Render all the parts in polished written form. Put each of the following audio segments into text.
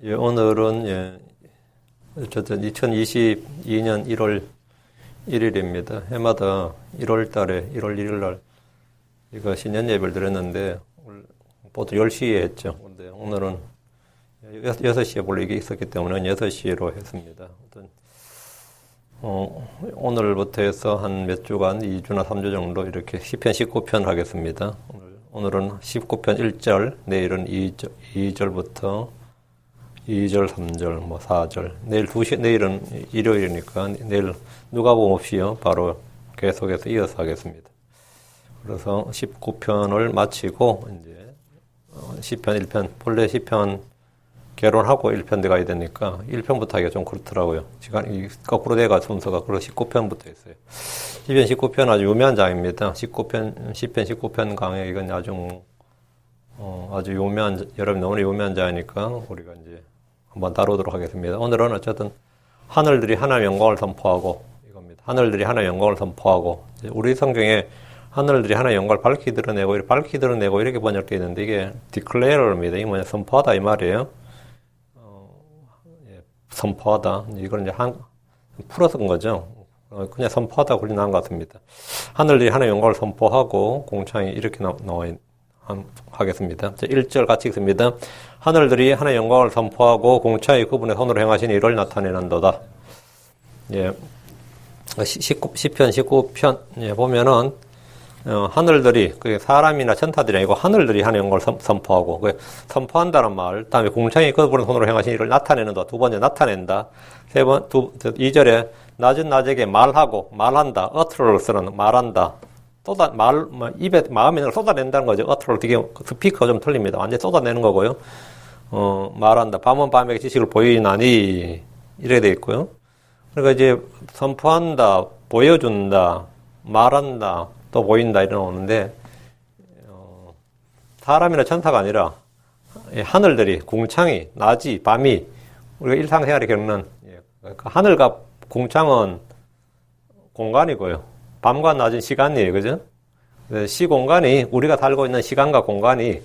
예, 오늘은 어쨌든 2022년 1월 1일입니다. 해마다 1월 달에 1월 1일 날 이거 신년 예배를 드렸는데 보통 10시에 했죠. 근데 오늘은 6시에 원래 이게 있었기 때문에 6시로 했습니다. 오늘부터 해서 한 몇 주간 2주나 3주 정도 이렇게 시편 19편 하겠습니다. 오늘은 19편 1절, 내일은 2절부터 2절, 3절, 4절. 내일은 일요일이니까 내일 누가복음 없이요. 바로 계속해서 이어서 하겠습니다. 그래서 19편을 마치고 이제 시편 1편, 본래 시편 개론하고 1편 돼 가야 되니까 1편부터 하기가 좀 그렇더라고요. 시간이 거꾸로 돼가 순서가. 그래서 19편부터 했어요. 시편 19편 아주 유명한 장입니다. 시편 19편 강의 이건 아주 유명한, 여러분 너무 유명한 장이니까 우리가 이제 한번 다루도록 하겠습니다. 오늘은 어쨌든 하늘들이 하나님의 영광을 선포하고 이겁니다. 하늘들이 하나님의 영광을 선포하고, 우리 성경에 하늘들이 하나님의 영광을 밝히 드러내고 이렇게 번역되어 있는데 이게 declare입니다. 이게 뭐냐, 선포하다 이 말이에요. 선포하다. 이걸 이제 풀어서 건 거죠. 그냥 선포하다 그리 나온 것 같습니다. 하늘들이 하나님의 영광을 선포하고, 공창이 이렇게 하겠습니다. 1절 같이 읽습니다. 하늘들이 하나님의 영광을 선포하고 공창이 그분의 손으로 행하신 일을 나타내는도다. 예. 시편 19편 보면은 하늘들이, 그게 사람이나 천사들이 아니고 하늘들이 하나님의 영광을 선포하고, 선포한다는 말, 다음에 공창이 그분의 손으로 행하신 일을 나타내는다. 두 번째 나타낸다. 2절에 낮은 낮에게 말하고 말한다. utterer스는 말한다. 입에 마음에 있는 걸 쏟아낸다는 거죠. utter, 되게 스피커 좀 틀립니다. 완전히 쏟아내는 거고요. 말한다. 밤은 밤에게 지식을 보이나니 이렇게 되어 있고요. 그러니까 이제 선포한다, 보여준다, 말한다, 또 보인다 이런 오는데, 사람이나 천사가 아니라 하늘들이, 궁창이, 낮이, 밤이 우리가 일상생활에 겪는, 하늘과 궁창은 공간이고요. 밤과 낮은 시간이에요. 그죠? 시공간이, 우리가 살고 있는 시간과 공간이,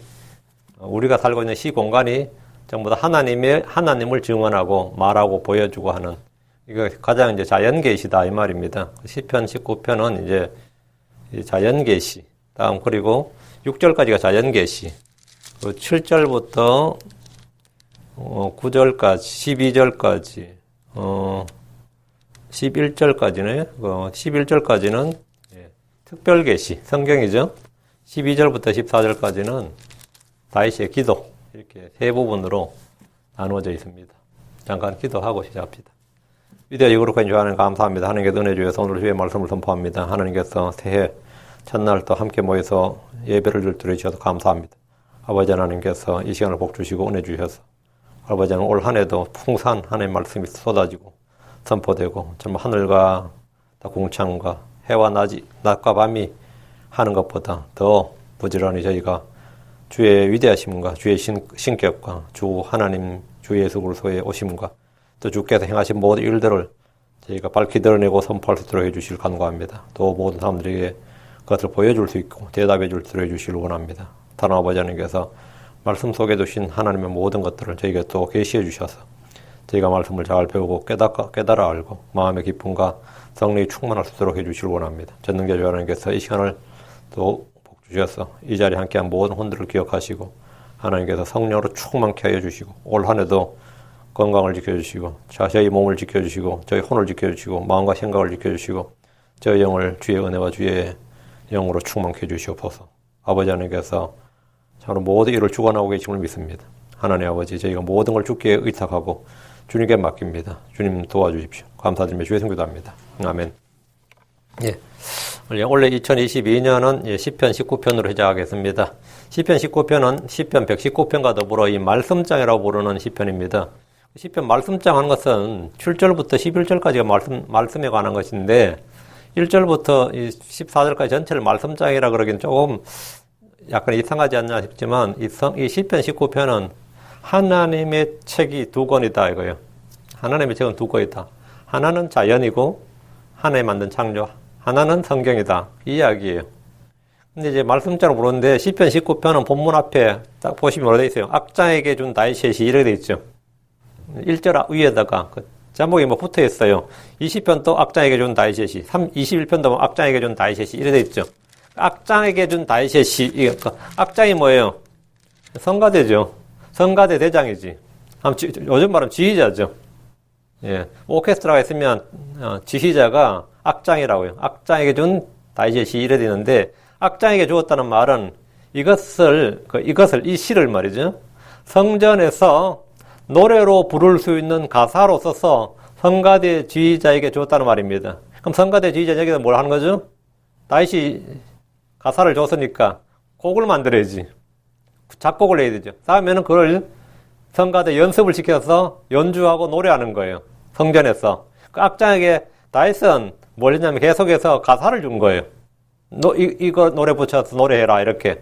우리가 살고 있는 시공간이 전부 다 하나님을 증언하고 말하고 보여주고 하는, 이거 가장 이제 자연계시다 이 말입니다. 시편 19편은 이제 자연계시. 다음, 그리고 6절까지가 자연계시. 7절부터 9절까지, 12절까지, 11절까지는, 11절까지는 특별계시, 성경이죠. 12절부터 14절까지는 다윗의 기도, 이렇게 세 부분으로 나누어져 있습니다. 잠깐 기도하고 시작합니다. 위대하고 거룩한 주 하나님 감사합니다. 하나님께서 은혜 주셔서 오늘 주의 말씀을 선포합니다. 하나님께서 새해 첫날 또 함께 모여서 예배를 드려주셔서 감사합니다. 아버지 하나님께서 이 시간을 복 주시고 은혜 주셔서 아버지 하나님 올 한 해도 풍성한 하나님의 말씀이 쏟아지고 선포되고, 정말 하늘과 공창과 해와 낮과 밤이 하는 것보다 더 부지런히 저희가 주의 위대하심과 주의 신격과 주 하나님 주 예수 그리스도의 오심과 또 주께서 행하신 모든 일들을 저희가 밝히 드러내고 선포할 수 있도록 해주시길 간구합니다. 또 모든 사람들에게 그것을 보여줄 수 있고 대답해 줄 수 있도록 해주시길 원합니다. 다른 아버지 하나님께서 말씀 속에 두신 하나님의 모든 것들을 저희에게 또 계시해 주셔서 저희가 말씀을 잘 배우고 깨달아 알고 마음의 기쁨과 성령이 충만할 수 있도록 해주시길 원합니다. 전능자 하나님께서 이 시간을 또 복 주셔서 이 자리에 함께한 모든 혼들을 기억하시고 하나님께서 성령으로 충만케 하여 주시고 올 한 해도 건강을 지켜주시고 저희 몸을 지켜주시고 저희 혼을 지켜주시고 마음과 생각을 지켜주시고 저희 영을 주의 은혜와 주의 영으로 충만케 해주시옵소서. 아버지 하나님께서 참으로 모든 일을 주관하고 계심을 믿습니다. 하나님 아버지, 저희가 모든 걸 주께 의탁하고 주님께 맡깁니다. 주님 도와주십시오. 감사드리며 주의 성기도합니다. 아멘. 예. 원래 2022년은 시편 19편으로 시작하겠습니다. 시편 19편은 시편 119편과 더불어 이 말씀장이라고 부르는 시편입니다. 시편 말씀장 하는 것은 7절부터 11절까지가 말씀에 관한 것인데 1절부터 14절까지 전체를 말씀장이라 그러긴 조금 약간 이상하지 않나 싶지만 이 시편 19편은 하나님의 책이 두 권이다 이거예요. 하나님의 책은 두 권이다. 하나는 자연이고 하나님 만든 창조, 하나는 성경이다 이 이야기예요. 근데 이제 말씀장으로 부르는데 시편 19편은 본문 앞에 딱 보시면 뭐라 되어 있어요. 악장에게 준 다윗의 시 이렇게 되어 있죠. 1절 위에다가 그 제목이 뭐 붙어 있어요. 20편 또 악장에게 준 다이셋이, 21편도 악장에게 준 다이셋이 이래 돼 있죠. 악장에게 준 다이셋이, 악장이 뭐예요? 성가대죠. 성가대 대장이지. 요즘 말하면 지휘자죠. 예. 오케스트라가 있으면 지휘자가 악장이라고요. 악장에게 준 다이셋이 이래 되는데, 악장에게 주었다는 말은 이 시를 말이죠. 성전에서 노래로 부를 수 있는 가사로 써서 성가대 지휘자에게 주었다는 말입니다. 그럼 성가대 지휘자 여기서 뭘 하는 거죠? 다윗이 가사를 줬으니까 곡을 만들어야지. 작곡을 해야 되죠. 다음에는 그걸 성가대 연습을 시켜서 연주하고 노래하는 거예요. 성전에서. 그 악장에게 다윗은 뭘 했냐면 계속해서 가사를 준 거예요. 이거 노래 붙여서 노래해라 이렇게.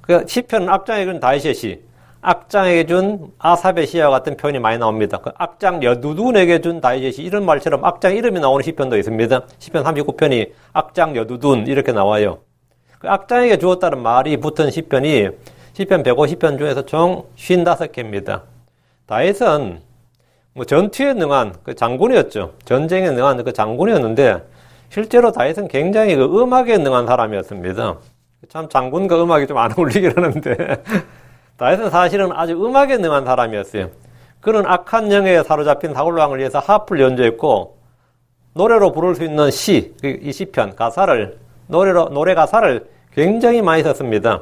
그 시편 악장에게 준 다윗이 악장에게 준 아삽의 시와 같은 표현이 많이 나옵니다. 그 악장 여두둔에게 준 다윗이 이런 말처럼 악장 이름이 나오는 시편도 있습니다. 시편 39편이 악장 여두둔 이렇게 나와요. 그 악장에게 주었다는 말이 붙은 시편이 시편 150편 중에서 총 55개입니다. 다윗은 뭐 전투에 능한 그 장군이었죠. 전쟁에 능한 그 장군이었는데 실제로 다윗은 굉장히 그 음악에 능한 사람이었습니다. 참 장군과 음악이 좀 안 어울리긴 하는데 다윗은 사실은 아주 음악에 능한 사람이었어요. 그는 악한 영에 사로잡힌 사울 왕을 위해서 하프를 연주했고 노래로 부를 수 있는 이 시편 가사를 노래 가사를 굉장히 많이 썼습니다.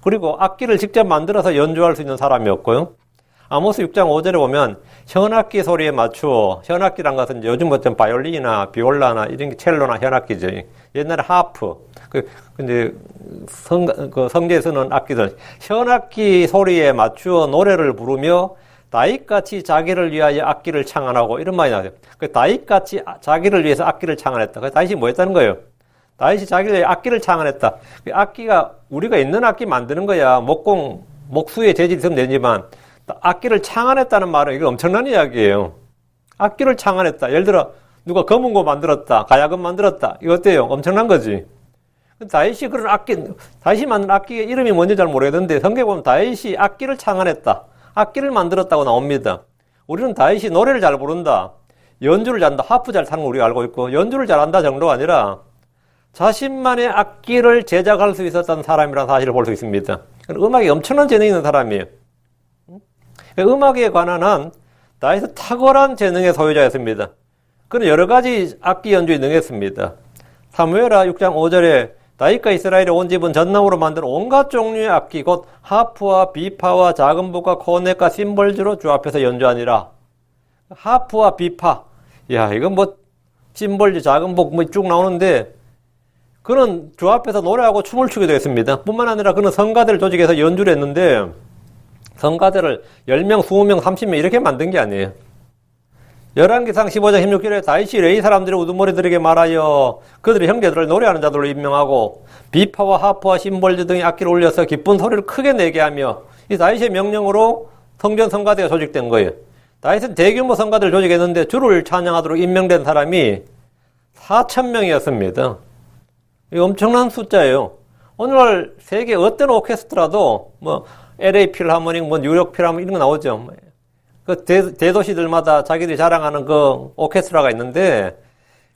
그리고 악기를 직접 만들어서 연주할 수 있는 사람이었고요. 아모스 6장 5절에 보면 현악기 소리에 맞추어, 현악기란 것은 요즘 같은 바이올린이나 비올라나 이런 게 첼로나 현악기죠. 옛날에 하프, 근데 성제에 쓰는 악기들, 현악기 소리에 맞추어 노래를 부르며 다윗같이 자기를 위하여 악기를 창안하고 이런 말이 나와요. 다윗같이 자기를 위해서 악기를 창안했다. 다윗이 뭐 했다는 거예요? 다윗이 자기를 위해 악기를 창안했다. 악기가 우리가 있는 악기 만드는 거야. 목수의 재질이 있으면 되지만 악기를 창안했다는 말은 이거 엄청난 이야기예요. 악기를 창안했다. 예를 들어 누가 검은고 만들었다. 가야금 만들었다. 이거 어때요? 엄청난 거지. 다윗이 만든 악기의 이름이 뭔지 잘 모르겠는데 성경에 보면 다윗이 악기를 창안했다. 악기를 만들었다고 나옵니다. 우리는 다윗이 노래를 잘 부른다. 연주를 잘한다. 하프 잘 타는 거 우리가 알고 있고 연주를 잘한다 정도가 아니라 자신만의 악기를 제작할 수 있었던 사람이라는 사실을 볼 수 있습니다. 음악에 엄청난 재능이 있는 사람이에요. 음악에 관한 한 다윗은 탁월한 재능의 소유자였습니다. 그는 여러 가지 악기 연주에 능했습니다. 사무엘하 6장 5절에 다윗과 이스라엘의 온 집은 전나무로 만든 온갖 종류의 악기 곧 하프와 비파와 작은복과 코넷과 심벌주로 주 앞에서 연주하니라. 하프와 비파, 야 이건 뭐 심벌주, 작은복 뭐 쭉 나오는데 그는 주 앞에서 노래하고 춤을 추게 되었습니다. 뿐만 아니라 그는 성가대를 조직해서 연주를 했는데 성가대를 10명, 20명, 30명 이렇게 만든 게 아니에요. 열왕기상 15장 16절에 다윗이 레위 사람들의 우두머리들에게 말하여 그들의 형제들을 노래하는 자들로 임명하고 비파와 하프와 심벌주 등의 악기를 올려서 기쁜 소리를 크게 내게 하며 이 다윗의 명령으로 성전 성가대가 조직된 거예요. 다윗은 대규모 성가대를 조직했는데 주를 찬양하도록 임명된 사람이 4,000명이었습니다. 이 엄청난 숫자예요. 오늘날 세계 어떤 오케스트라도 뭐 LA 필하모닉, 뭐 뉴욕 필하모닉 이런 거 나오죠. 그 대도시들마다 자기들이 자랑하는 그 오케스트라가 있는데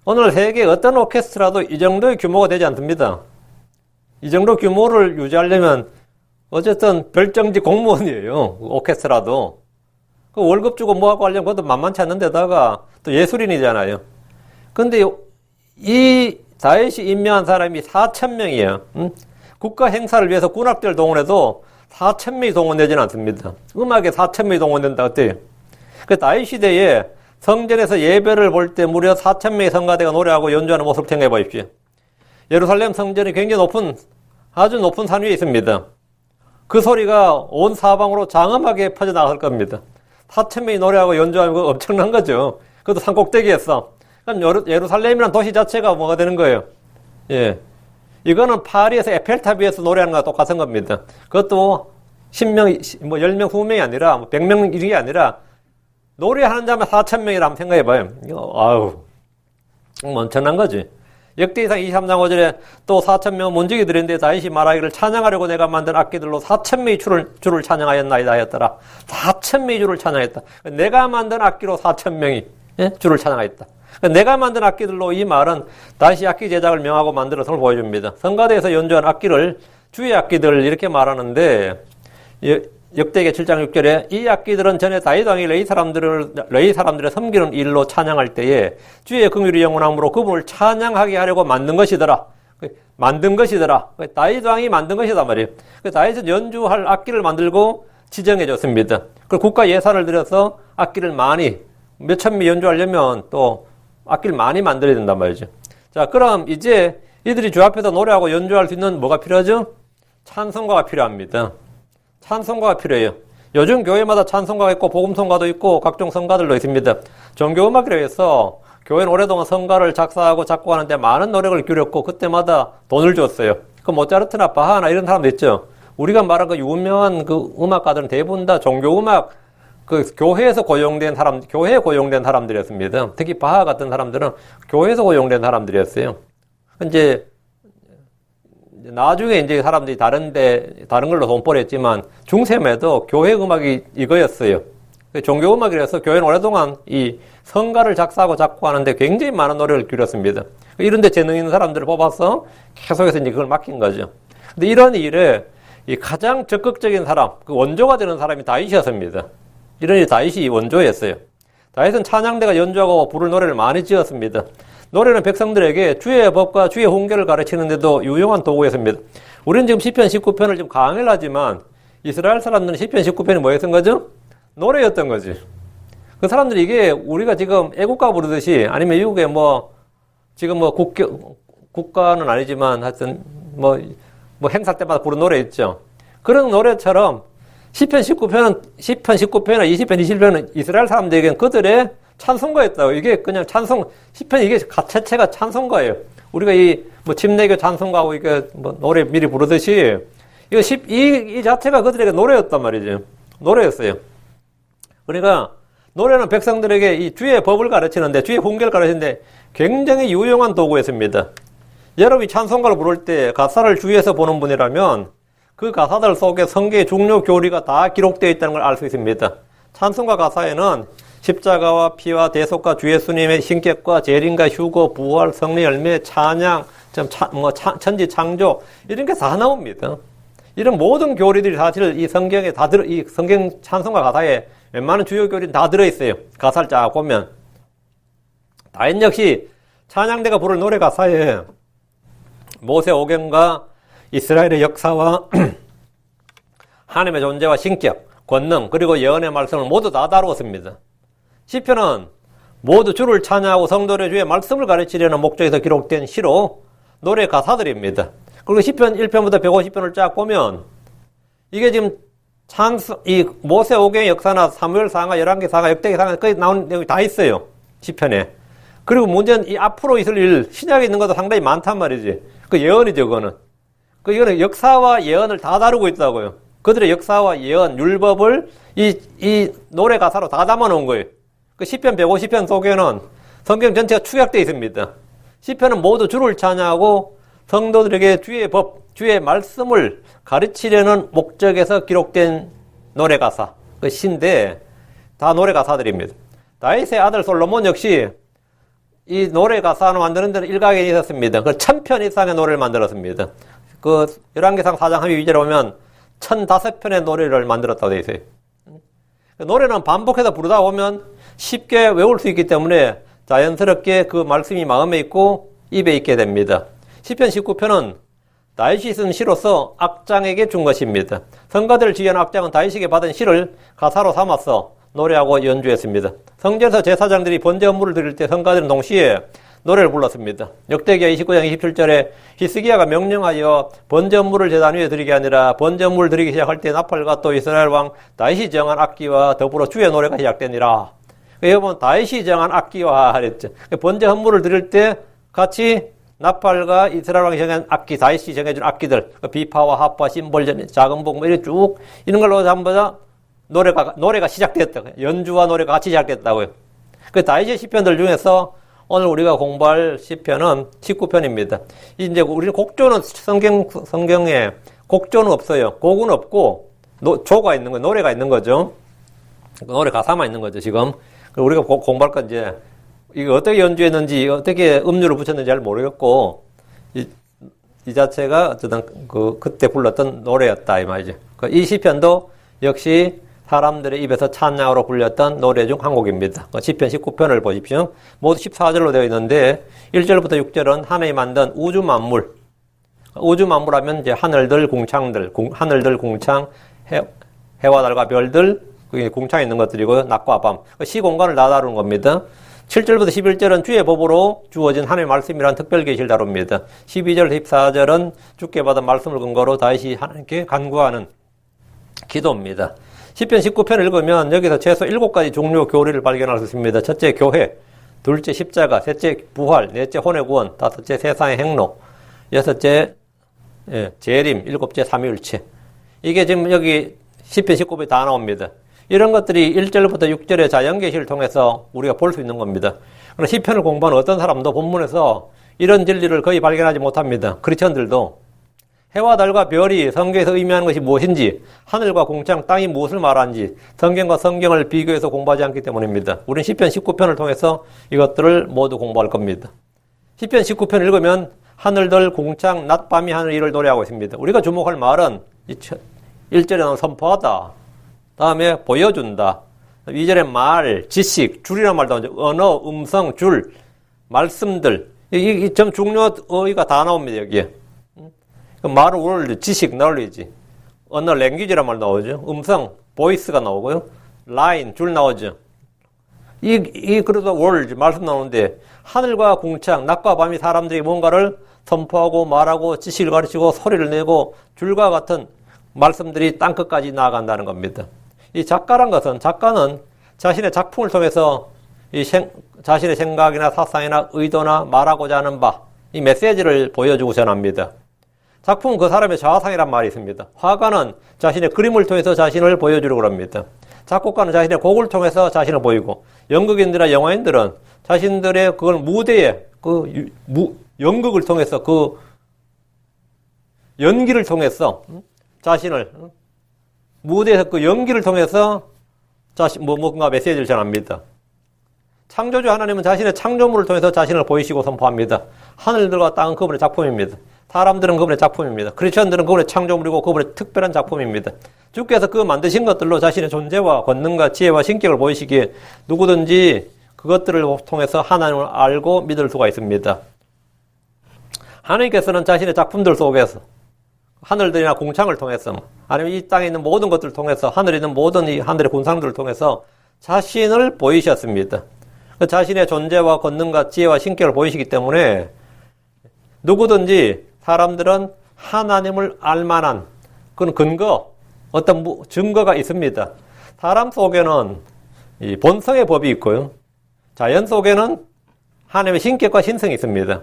오늘 세계 어떤 오케스트라도 이 정도의 규모가 되지 않습니다. 이 정도 규모를 유지하려면 어쨌든 별정직 공무원이에요. 오케스트라도. 그 월급 주고 뭐하고 하려면 그것도 만만치 않는 데다가 또 예술인이잖아요. 근데 이 다윗이 임명한 사람이 4,000명이에요. 국가 행사를 위해서 군악대를 동원해도 4,000명이 동원되지는 않습니다. 음악에 4,000명이 동원된다 어때요? 그 다윗 시대에 성전에서 예배를 볼 때 무려 4,000명의 성가대가 노래하고 연주하는 모습을 생각해 보십시오. 예루살렘 성전이 굉장히 아주 높은 산 위에 있습니다. 그 소리가 온 사방으로 장엄하게 퍼져나갈 겁니다. 4,000명이 노래하고 연주하는 거 엄청난 거죠. 그것도 산 꼭대기에서. 그럼 예루살렘이라는 도시 자체가 뭐가 되는 거예요? 예. 이거는 파리에서 에펠탑 위에서 노래하는 거와 똑같은 겁니다. 그것도 10명, 뭐 10명, 20명이 아니라, 100명 이런 게 아니라, 노래하는 자만 4,000명이라 한번 생각해 봐요. 아우, 엄청난 거지. 역대기상 23장 5절에 또 4,000명 문지기 드렸는데 다윗이 말하기를 찬양하려고 내가 만든 악기들로 4,000명이 주를 찬양하였나이다 하였더라. 4,000명이 주를 찬양했다. 내가 만든 악기로 4,000명이 주를 찬양하였다. 내가 만든 악기들로 이 말은 다시 악기 제작을 명하고 만들어서 보여줍니다. 성가대에서 연주한 악기를 주의 악기들 이렇게 말하는데 역대기 7장 6절에 이 악기들은 전에 다윗 왕이 레위 사람들을 섬기는 일로 찬양할 때에 주의 긍휼이 영원함으로 그분을 찬양하게 하려고 만든 것이더라. 만든 것이더라. 다윗 왕이 만든 것이단 말이에요. 다윗은 연주할 악기를 만들고 지정해 줬습니다. 그 국가 예산을 들여서 악기를 많이 몇천 명 연주하려면 또 악기를 많이 만들어야 된단 말이죠. 자, 그럼 이제 이들이 주 앞에서 노래하고 연주할 수 있는 뭐가 필요하죠? 찬송가가 필요합니다. 찬송가가 필요해요. 요즘 교회마다 찬송가가 있고 복음성가도 있고 각종 성가들도 있습니다. 종교음악이라고 해서 교회는 오랫동안 성가를 작사하고 작곡하는데 많은 노력을 기울였고 그때마다 돈을 줬어요. 그 모차르트나 바하나 이런 사람도 있죠. 우리가 말한 그 유명한 그 음악가들은 대부분 다 종교음악 그 교회에서 고용된 교회에 고용된 사람들이었습니다. 특히 바하 같은 사람들은 교회에서 고용된 사람들이었어요. 이제 나중에 이제 사람들이 다른 걸로 돈벌이 했지만 중세에도 교회 음악이 이거였어요. 종교 음악이라서 교회는 오랫동안 이 성가를 작사하고 작곡하는데 굉장히 많은 노력을 기울였습니다. 이런데 재능 있는 사람들을 뽑아서 계속해서 이제 그걸 맡긴 거죠. 근데 이런 일에 이 가장 적극적인 사람, 그 원조가 되는 사람이 다윗이었습니다. 이러니 다윗이 원조였어요. 다윗은 찬양대가 연주하고 부를 노래를 많이 지었습니다. 노래는 백성들에게 주의 법과 주의 훈계를 가르치는데도 유용한 도구였습니다. 우리는 지금 시편 19편을 좀 강의를 하지만 이스라엘 사람들은 시편 19편이 뭐였던 거죠? 노래였던 거지. 그 사람들이 이게 우리가 지금 애국가 부르듯이 아니면 미국에 지금 국가는 아니지만 하여튼 뭐 행사 때마다 부르는 노래 있죠. 그런 노래처럼 시편 19편이나 20편, 21편은 이스라엘 사람들에게는 그들의 찬송가였다고. 이게 그냥 시편 이게 자체가 찬송가예요. 우리가 침례교 찬송가하고 이게 노래 미리 부르듯이 이 자체가 그들에게 노래였단 말이죠. 노래였어요. 그러니까 노래는 백성들에게 이 주의 법을 가르치는데, 주의 훈계를 가르치는데 굉장히 유용한 도구였습니다. 여러분이 찬송가를 부를 때 가사를 주위에서 보는 분이라면 그 가사들 속에 성경의 중요 교리가 다 기록되어 있다는 걸 알 수 있습니다. 찬송가 가사에는 십자가와 피와 대속과 주 예수님의 신격과 재림과 휴거, 부활, 성리 열매, 찬양, 천지 창조 이런 게 다 나옵니다. 이런 모든 교리들이 사실 이 성경에 이 성경 찬송가 가사에 웬만한 주요 교리는 다 들어있어요. 가사를 쫙 보면. 다윗 역시 찬양대가 부를 노래 가사에 모세오경과 이스라엘의 역사와 하나님의 존재와 신격, 권능, 그리고 예언의 말씀을 모두 다 다루었습니다. 시편은 모두 주를 찬양하고 성도의 주의 말씀을 가르치려는 목적에서 기록된 시로 노래 가사들입니다. 그리고 시편 1편부터 150편을 쫙 보면 이게 지금 이 모세오경의 역사나 사무엘상하, 열왕기상하, 역대기상하 거기 나온 내용이 다 있어요. 시편에. 그리고 문제는 이 앞으로 있을 일, 신약에 있는 것도 상당히 많단 말이지. 그 예언이죠, 그거는. 이거는 역사와 예언을 다 다루고 있다고요. 그들의 역사와 예언, 율법을 이 노래 가사로 다 담아놓은 거예요. 그 시편 150편 속에는 성경 전체가 축약되어 있습니다. 시편은 모두 주를 찬양하고 성도들에게 주의 법, 주의 말씀을 가르치려는 목적에서 기록된 노래 가사, 그 시인데 다 노래 가사들입니다. 다윗의 아들 솔로몬 역시 이 노래 가사를 만드는 데는 일가견이 있었습니다. 그 1000편 이상의 노래를 만들었습니다. 그 열왕기상 4장 32절에 보면 1005편의 노래를 만들었다고 되어 있어요. 노래는 반복해서 부르다 보면 쉽게 외울 수 있기 때문에 자연스럽게 그 말씀이 마음에 있고 입에 있게 됩니다. 시편 19편은 다윗이 쓴 시로서 악장에게 준 것입니다. 성가대를 지휘한 악장은 다윗에게 받은 시를 가사로 삼아서 노래하고 연주했습니다. 성전에서 제사장들이 번제 업무를 드릴 때 성가들은 동시에 노래를 불렀습니다. 역대기하 29장 27절에 히스기야가 명령하여 번제 업무를 제단 위에 드리게 아니라 번제 업무를 드리기 시작할 때 나팔과 또 이스라엘 왕 다윗이 정한 악기와 더불어 주의 노래가 시작되니라. 여러분 다윗이 정한 악기와 하랬죠. 번제 업무를 드릴 때 같이 나팔과 이스라엘 왕이 정한 악기, 다윗이 정해준 악기들, 비파와 하파, 심벌, 작은 복, 이렇게 쭉 이런 걸로 전부 다 노래가 시작됐다. 연주와 노래가 같이 시작됐다고요. 그 다윗의 시편들 중에서 오늘 우리가 공부할 시편은 19편입니다. 이제 우리는 곡조는 성경에 곡조는 없어요. 곡은 없고 조가 있는 거, 노래가 있는 거죠. 노래 가사만 있는 거죠, 지금. 우리가 공부할 건 이제 이거 어떻게 연주했는지, 어떻게 음료를 붙였는지 잘 모르겠고, 이 자체가 어쨌든 그때 불렀던 노래였다, 이 말이죠. 이 시편도 역시 사람들의 입에서 찬양으로 불렸던 노래 중 한 곡입니다. 시편 19편을 보십시오. 모두 14절로 되어 있는데 1절부터 6절은 하나님이 만든 우주 만물. 우주 만물하면 이제 하늘들, 궁창들, 하늘들, 궁창, 해와 달과 별들, 그게 궁창에 있는 것들이고요. 낮과 밤. 시공간을 다 다루는 겁니다. 7절부터 11절은 주의 법으로 주어진 하나님의 말씀이란 특별 계시를 다룹니다. 12절, 14절은 주께 받은 말씀을 근거로 다시 하나님께 간구하는 기도입니다. 시편 19편을 읽으면 여기서 최소 7가지 종류 교리를 발견할 수 있습니다. 첫째 교회, 둘째 십자가, 셋째 부활, 넷째 혼의 구원, 다섯째 세상의 행로, 여섯째 재림, 일곱째 삼위일체. 이게 지금 여기 시편 19편에 다 나옵니다. 이런 것들이 1절부터 6절의 자연계시를 통해서 우리가 볼 수 있는 겁니다. 그러나 시편을 공부하는 어떤 사람도 본문에서 이런 진리를 거의 발견하지 못합니다. 크리스천들도 해와 달과 별이 성경에서 의미하는 것이 무엇인지, 하늘과 궁창, 땅이 무엇을 말하는지 성경과 성경을 비교해서 공부하지 않기 때문입니다. 우리는 시편 19편을 통해서 이것들을 모두 공부할 겁니다. 시편 19편 읽으면 하늘들, 궁창, 낮밤이 하는 일을 노래하고 있습니다. 우리가 주목할 말은 1절에는 선포하다, 다음에 보여준다, 2절에 말, 지식, 줄이란 말도 나오죠. 언어, 음성, 줄, 말씀들, 이 좀 중요 어휘가 다 나옵니다, 여기에. 말은 word, 지식, knowledge, 언어, language란 말 나오죠. 음성, voice가 나오고요. line, 줄 나오죠. 그래도 word, 말씀 나오는데, 하늘과 궁창, 낮과 밤이 사람들이 뭔가를 선포하고 말하고 지식을 가르치고 소리를 내고 줄과 같은 말씀들이 땅끝까지 나아간다는 겁니다. 이 작가란 것은, 작가는 자신의 작품을 통해서 자신의 생각이나 사상이나 의도나 말하고자 하는 바, 이 메시지를 보여주고 전합니다. 작품은 그 사람의 자아상이란 말이 있습니다. 화가는 자신의 그림을 통해서 자신을 보여주려고 합니다. 작곡가는 자신의 곡을 통해서 자신을 보이고, 연극인들이나 영화인들은 자신들의 그걸 무대에, 연극을 통해서, 연기를 통해서 자신을, 무대에서 그 연기를 통해서 뭔가 메시지를 전합니다. 창조주 하나님은 자신의 창조물을 통해서 자신을 보이시고 선포합니다. 하늘들과 땅은 그분의 작품입니다. 사람들은 그분의 작품입니다. 크리스천들은 그분의 창조물이고 그분의 특별한 작품입니다. 주께서 그 만드신 것들로 자신의 존재와 권능과 지혜와 신격을 보이시기에 누구든지 그것들을 통해서 하나님을 알고 믿을 수가 있습니다. 하나님께서는 자신의 작품들 속에서 하늘들이나 궁창을 통해서, 아니면 이 땅에 있는 모든 것들을 통해서, 하늘에 있는 모든 이 하늘의 군상들을 통해서 자신을 보이셨습니다. 자신의 존재와 권능과 지혜와 신격을 보이시기 때문에 누구든지 사람들은 하나님을 알만한 그런 근거, 어떤 증거가 있습니다. 사람 속에는 이 본성의 법이 있고요. 자연 속에는 하나님의 신격과 신성이 있습니다.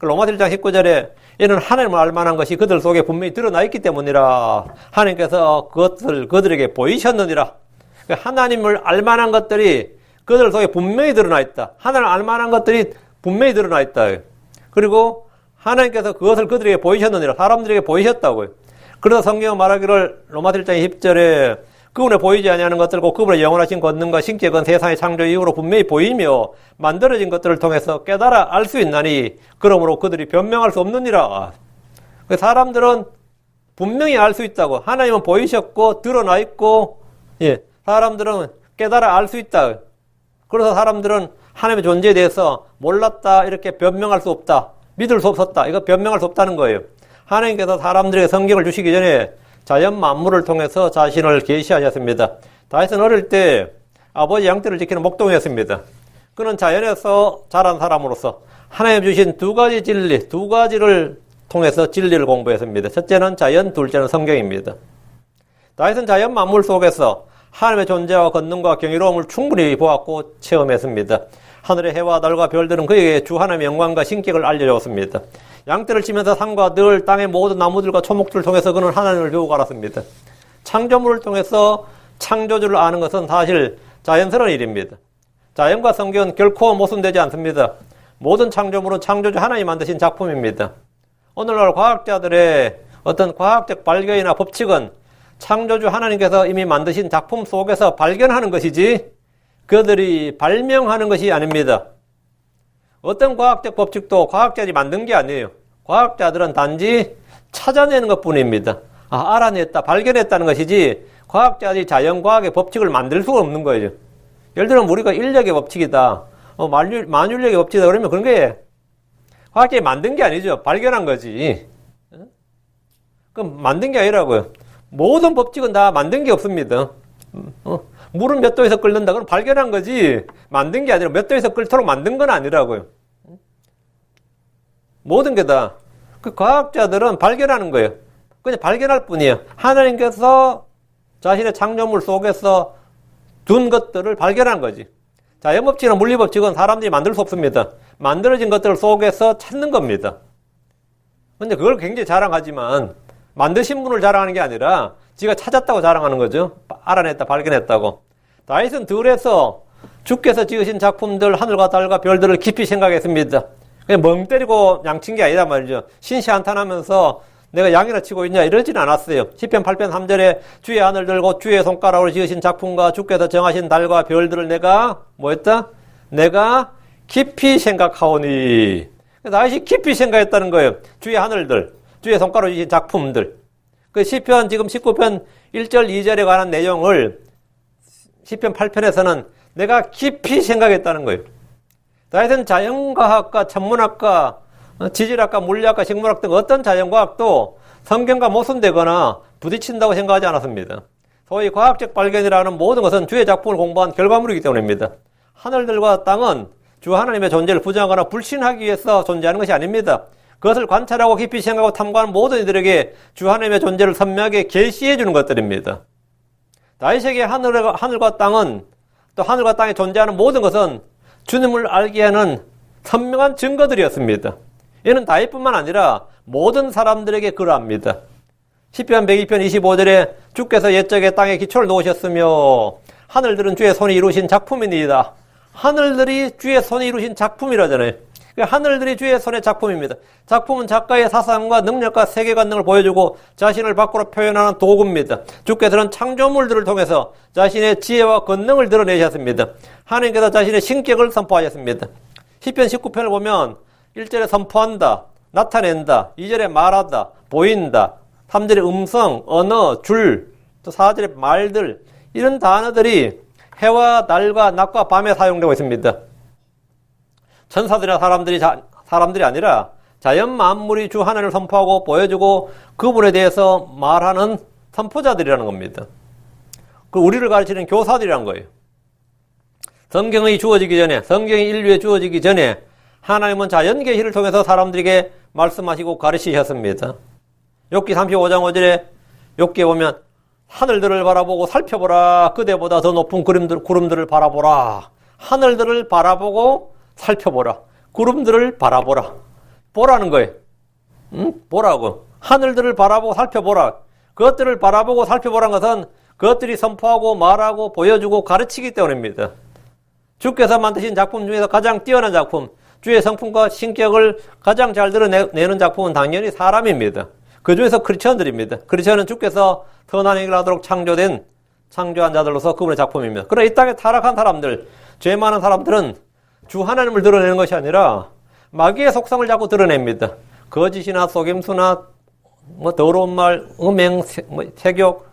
로마서 1장 19절에 이는 하나님을 알만한 것이 그들 속에 분명히 드러나 있기 때문이라. 하나님께서 그들에게 보이셨느니라. 하나님을 알만한 것들이 그들 속에 분명히 드러나 있다. 하나님을 알만한 것들이 분명히 드러나 있다. 그리고 하나님께서 그것을 그들에게 보이셨느니라. 사람들에게 보이셨다고요. 그래서 성경은 말하기를 로마서 1장 20절에 그분의 보이지 아니하는 것들과 그분의 영원하신 권능과 신격은 세상의 창조 이후로 분명히 보이며 만들어진 것들을 통해서 깨달아 알 수 있나니 그러므로 그들이 변명할 수 없느니라. 사람들은 분명히 알 수 있다고. 하나님은 보이셨고 드러나 있고, 사람들은 깨달아 알 수 있다. 그래서 사람들은 하나님의 존재에 대해서 몰랐다, 이렇게 변명할 수 없다, 믿을 수 없었다, 이거 변명할 수 없다는 거예요. 하나님께서 사람들에게 성경을 주시기 전에 자연 만물을 통해서 자신을 계시하셨습니다. 다윗은 어릴 때 아버지 양떼를 지키는 목동이었습니다. 그는 자연에서 자란 사람으로서 하나님 주신 두 가지 진리, 두 가지를 통해서 진리를 공부했습니다. 첫째는 자연, 둘째는 성경입니다. 다윗은 자연 만물 속에서 하나님의 존재와 권능과 경이로움을 충분히 보았고 체험했습니다. 하늘의 해와 달과 별들은 그에게 주 하나님의 영광과 신격을 알려주었습니다. 양떼를 치면서 산과 들, 땅의 모든 나무들과 초목들을 통해서 그는 하나님을 배우고 알았습니다. 창조물을 통해서 창조주를 아는 것은 사실 자연스러운 일입니다. 자연과 성경은 결코 모순되지 않습니다. 모든 창조물은 창조주 하나님이 만드신 작품입니다. 오늘날 과학자들의 어떤 과학적 발견이나 법칙은 창조주 하나님께서 이미 만드신 작품 속에서 발견하는 것이지 그들이 발명하는 것이 아닙니다. 어떤 과학적 법칙도 과학자들이 만든 게 아니에요. 과학자들은 단지 찾아내는 것뿐입니다. 알아냈다, 발견했다는 것이지 과학자들이 자연과학의 법칙을 만들 수가 없는 거예요. 예를 들면 우리가 인력의 법칙이다, 만율력의 법칙이다 그러면 그런 게 과학자들이 만든 게 아니죠. 발견한 거지. 그럼 만든 게 아니라고요. 모든 법칙은 다 만든 게 없습니다. 물은 몇 도에서 끓는다. 그럼 발견한 거지. 만든 게 아니라 몇 도에서 끓도록 만든 건 아니라고요. 모든 게 다. 그 과학자들은 발견하는 거예요. 그냥 발견할 뿐이에요. 하나님께서 자신의 창조물 속에서 둔 것들을 발견한 거지. 자연법칙이나 물리법칙은 사람들이 만들 수 없습니다. 만들어진 것들 속에서 찾는 겁니다. 근데 그걸 굉장히 자랑하지만 만드신 분을 자랑하는 게 아니라 지가 찾았다고 자랑하는 거죠. 알아냈다, 발견했다고. 다윗은 들에서 주께서 지으신 작품들, 하늘과 달과 별들을 깊이 생각했습니다. 그냥 멍 때리고 양친 게 아니다 말이죠. 신시한탄하면서 내가 양이나 치고 있냐 이러진 않았어요. 시편 8편 3절에 주의 하늘들 곧 주의 손가락으로 지으신 작품과 주께서 정하신 달과 별들을 내가 뭐했다? 내가 깊이 생각하오니. 다윗이 깊이 생각했다는 거예요. 주의 하늘들, 주의 손가락으로 지으신 작품들. 그 시편 지금 19편 1절 2절에 관한 내용을 시편 8편에서는 내가 깊이 생각했다는 거예요. 다윗은 자연과학과 천문학과 지질학과 물리학과 식물학 등 어떤 자연과학도 성경과 모순되거나 부딪힌다고 생각하지 않았습니다. 소위 과학적 발견이라는 모든 것은 주의 작품을 공부한 결과물이기 때문입니다. 하늘들과 땅은 주 하나님의 존재를 부정하거나 불신하기 위해서 존재하는 것이 아닙니다. 그것을 관찰하고 깊이 생각하고 탐구하는 모든 이들에게 주 하나님의 존재를 선명하게 계시해 주는 것들입니다. 다윗에게 하늘과 땅은 또 하늘과 땅에 존재하는 모든 것은 주님을 알게 하는 선명한 증거들이었습니다. 이는 다윗뿐만 아니라 모든 사람들에게 그러합니다. 시편 102편 25절에 주께서 옛적에 땅에 기초를 놓으셨으며 하늘들은 주의 손이 이루신 작품이니이다. 하늘들이 주의 손이 이루신 작품이라잖아요. 하늘들이 주의 손의 작품입니다. 작품은 작가의 사상과 능력과 세계관 등을 보여주고 자신을 밖으로 표현하는 도구입니다. 주께서는 창조물들을 통해서 자신의 지혜와 권능을 드러내셨습니다. 하나님께서 자신의 신격을 선포하셨습니다. 시편 19편을 보면 1절에 선포한다, 나타낸다, 2절에 말하다, 보인다, 3절에 음성, 언어, 줄, 또 4절에 말들, 이런 단어들이 해와 달과 낮과 밤에 사용되고 있습니다. 천사들이나 사람들이 아니라 자연 만물이 주 하나님을 선포하고 보여주고 그분에 대해서 말하는 선포자들이라는 겁니다. 그 우리를 가르치는 교사들이라는 거예요. 성경이 주어지기 전에, 성경이 인류에 주어지기 전에 하나님은 자연 계시를 통해서 사람들에게 말씀하시고 가르치셨습니다. 욥기 35장 5절에 욥기에 보면 하늘들을 바라보고 살펴보라. 그대보다 더 높은 구름들을 바라보라. 하늘들을 바라보고 살펴보라. 구름들을 바라보라. 보라는 거예요. 보라고. 하늘들을 바라보고 살펴보라. 그것들을 바라보고 살펴보라는 것은 그것들이 선포하고 말하고 보여주고 가르치기 때문입니다. 주께서 만드신 작품 중에서 가장 뛰어난 작품, 주의 성품과 신격을 가장 잘 드러내는 작품은 당연히 사람입니다. 그 중에서 크리스천들입니다. 크리스천은 주께서 선한 행위를 하도록 창조한 자들로서 그분의 작품입니다. 그러나 이 땅에 타락한 사람들, 죄 많은 사람들은 주 하나님을 드러내는 것이 아니라 마귀의 속성을 자꾸 드러냅니다. 거짓이나 속임수나 더러운 말, 음행, 색욕,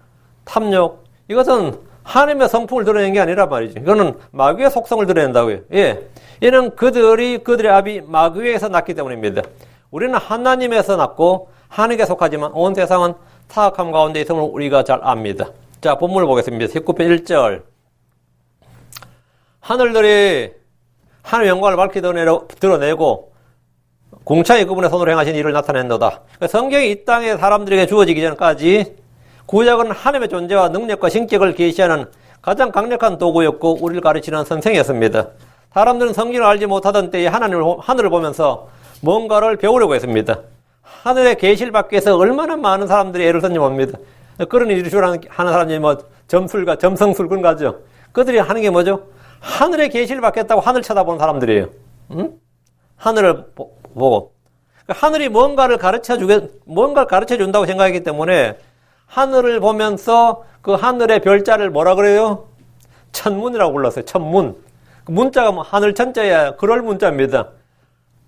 탐욕, 이것은 하나님의 성품을 드러내는 게 아니라 말이죠. 이거는 마귀의 속성을 드러낸다고요. 예. 이는 그들의 아비 마귀에서 났기 때문입니다. 우리는 하나님에서 났고 하나님께 속하지만 온 세상은 타악함 가운데 있음을 우리가 잘 압니다. 자, 본문을 보겠습니다. 19편 1절. 하늘들이 하나님의 영광을 밝히 드러내고 공창이 그분의 손으로 행하신 일을 나타낸도다. 성경이 이 땅에 사람들에게 주어지기 전까지 구약은 하나님의 존재와 능력과 신격을 계시하는 가장 강력한 도구였고 우리를 가르치는 선생이었습니다. 사람들은 성경을 알지 못하던 때에 하늘을 보면서 뭔가를 배우려고 했습니다. 하늘의 계시를 받기 위해서 얼마나 많은 사람들이 애를 썼는지 봅니다. 그런 일을 하는 사람이 점술가, 점성술 그런 거죠. 그들이 하는 게 뭐죠? 하늘의 계시를 받겠다고 하늘 쳐다보는 사람들이에요. 하늘을 보고. 하늘이 뭔가를 가르쳐 준다고 생각했기 때문에 하늘을 보면서 그 하늘의 별자를 뭐라 그래요? 천문이라고 불렀어요. 천문. 문자가 뭐 하늘 천자야. 그럴 문자입니다.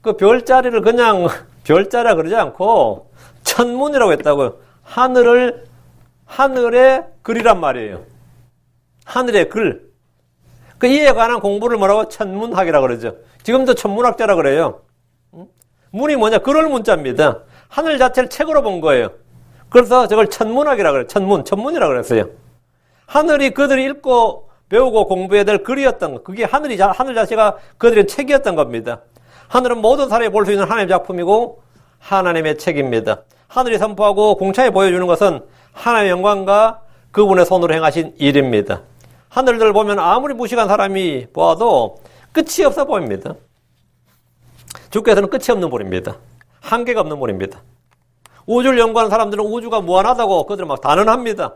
그 별자리를 그냥 별자라 그러지 않고 천문이라고 했다고요. 하늘의 글이란 말이에요. 하늘의 글. 그 이에 관한 공부를 뭐라고? 천문학이라고 그러죠. 지금도 천문학자라 그래요. 문이 뭐냐? 그럴 문자입니다. 하늘 자체를 책으로 본 거예요. 그래서 저걸 천문학이라고 그래요. 천문이라고 그랬어요. 하늘이 그들이 읽고 배우고 공부해야 될 글이었던 거. 그게 하늘 자체가 그들의 책이었던 겁니다. 하늘은 모든 사람이 볼 수 있는 하나님의 작품이고 하나님의 책입니다. 하늘이 선포하고 공차에 보여주는 것은 하나님의 영광과 그분의 손으로 행하신 일입니다. 하늘들 보면 아무리 무식한 사람이 보아도 끝이 없어 보입니다. 주께서는 끝이 없는 분입니다. 한계가 없는 분입니다. 우주를 연구하는 사람들은 우주가 무한하다고 그들은 막 단언합니다.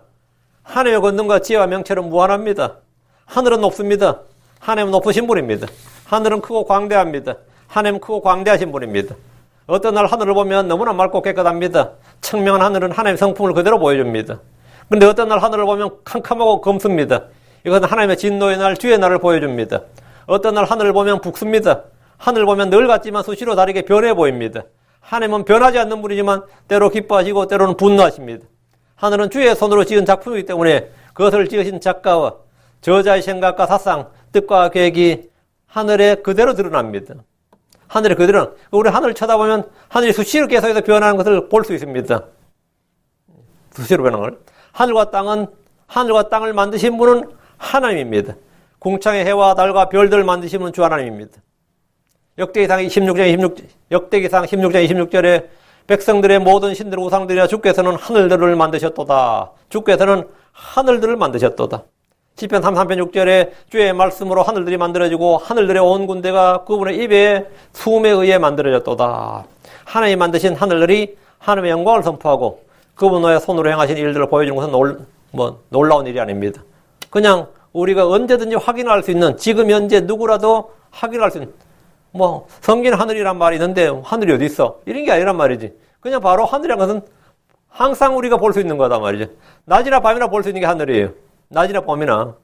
하나님의 권능과 지혜와 명체는 무한합니다. 하늘은 높습니다. 하나님은 높으신 분입니다. 하늘은 크고 광대합니다. 하나님은 크고 광대하신 분입니다. 어떤 날 하늘을 보면 너무나 맑고 깨끗합니다. 청명한 하늘은 하나님의 성품을 그대로 보여줍니다. 그런데 어떤 날 하늘을 보면 캄캄하고 검습니다. 이것은 하나님의 진노의 날, 주의 날을 보여줍니다. 어떤 날 하늘을 보면 붉습니다. 하늘을 보면 늘 같지만 수시로 다르게 변해 보입니다. 하나님은 변하지 않는 분이지만 때로 기뻐하시고 때로는 분노하십니다. 하늘은 주의 손으로 지은 작품이기 때문에 그것을 지으신 작가와 저자의 생각과 사상, 뜻과 계획이 하늘에 그대로 드러납니다. 하늘에 그대로, 우리 하늘을 쳐다보면 하늘이 수시로 계속해서 변하는 것을 볼 수 있습니다. 수시로 변하는 걸. 하늘과 땅을 만드신 분은 하나님입니다. 궁창의 해와 달과 별들을 만드신 분은 주 하나님입니다. 역대기상 16장 26절에 백성들의 모든 신들 우상들이나 주께서는 하늘들을 만드셨도다. 주께서는 하늘들을 만드셨도다. 시편 33편 6절에 주의 말씀으로 하늘들이 만들어지고 하늘들의 온 군대가 그분의 입에 숨에 의해 만들어졌도다. 하나님이 만드신 하늘들이 하나님의 영광을 선포하고 그분의 손으로 행하신 일들을 보여주는 것은 놀라운 일이 아닙니다. 그냥 우리가 언제든지 확인할 수 있는, 지금 현재 누구라도 확인할 수 있는, 성긴 하늘이란 말이 있는데 하늘이 어디 있어? 이런 게 아니란 말이지. 그냥 바로 하늘이란 것은 항상 우리가 볼 수 있는 거다 말이죠. 낮이나 밤이나 볼 수 있는 게 하늘이에요. 낮이나 밤이나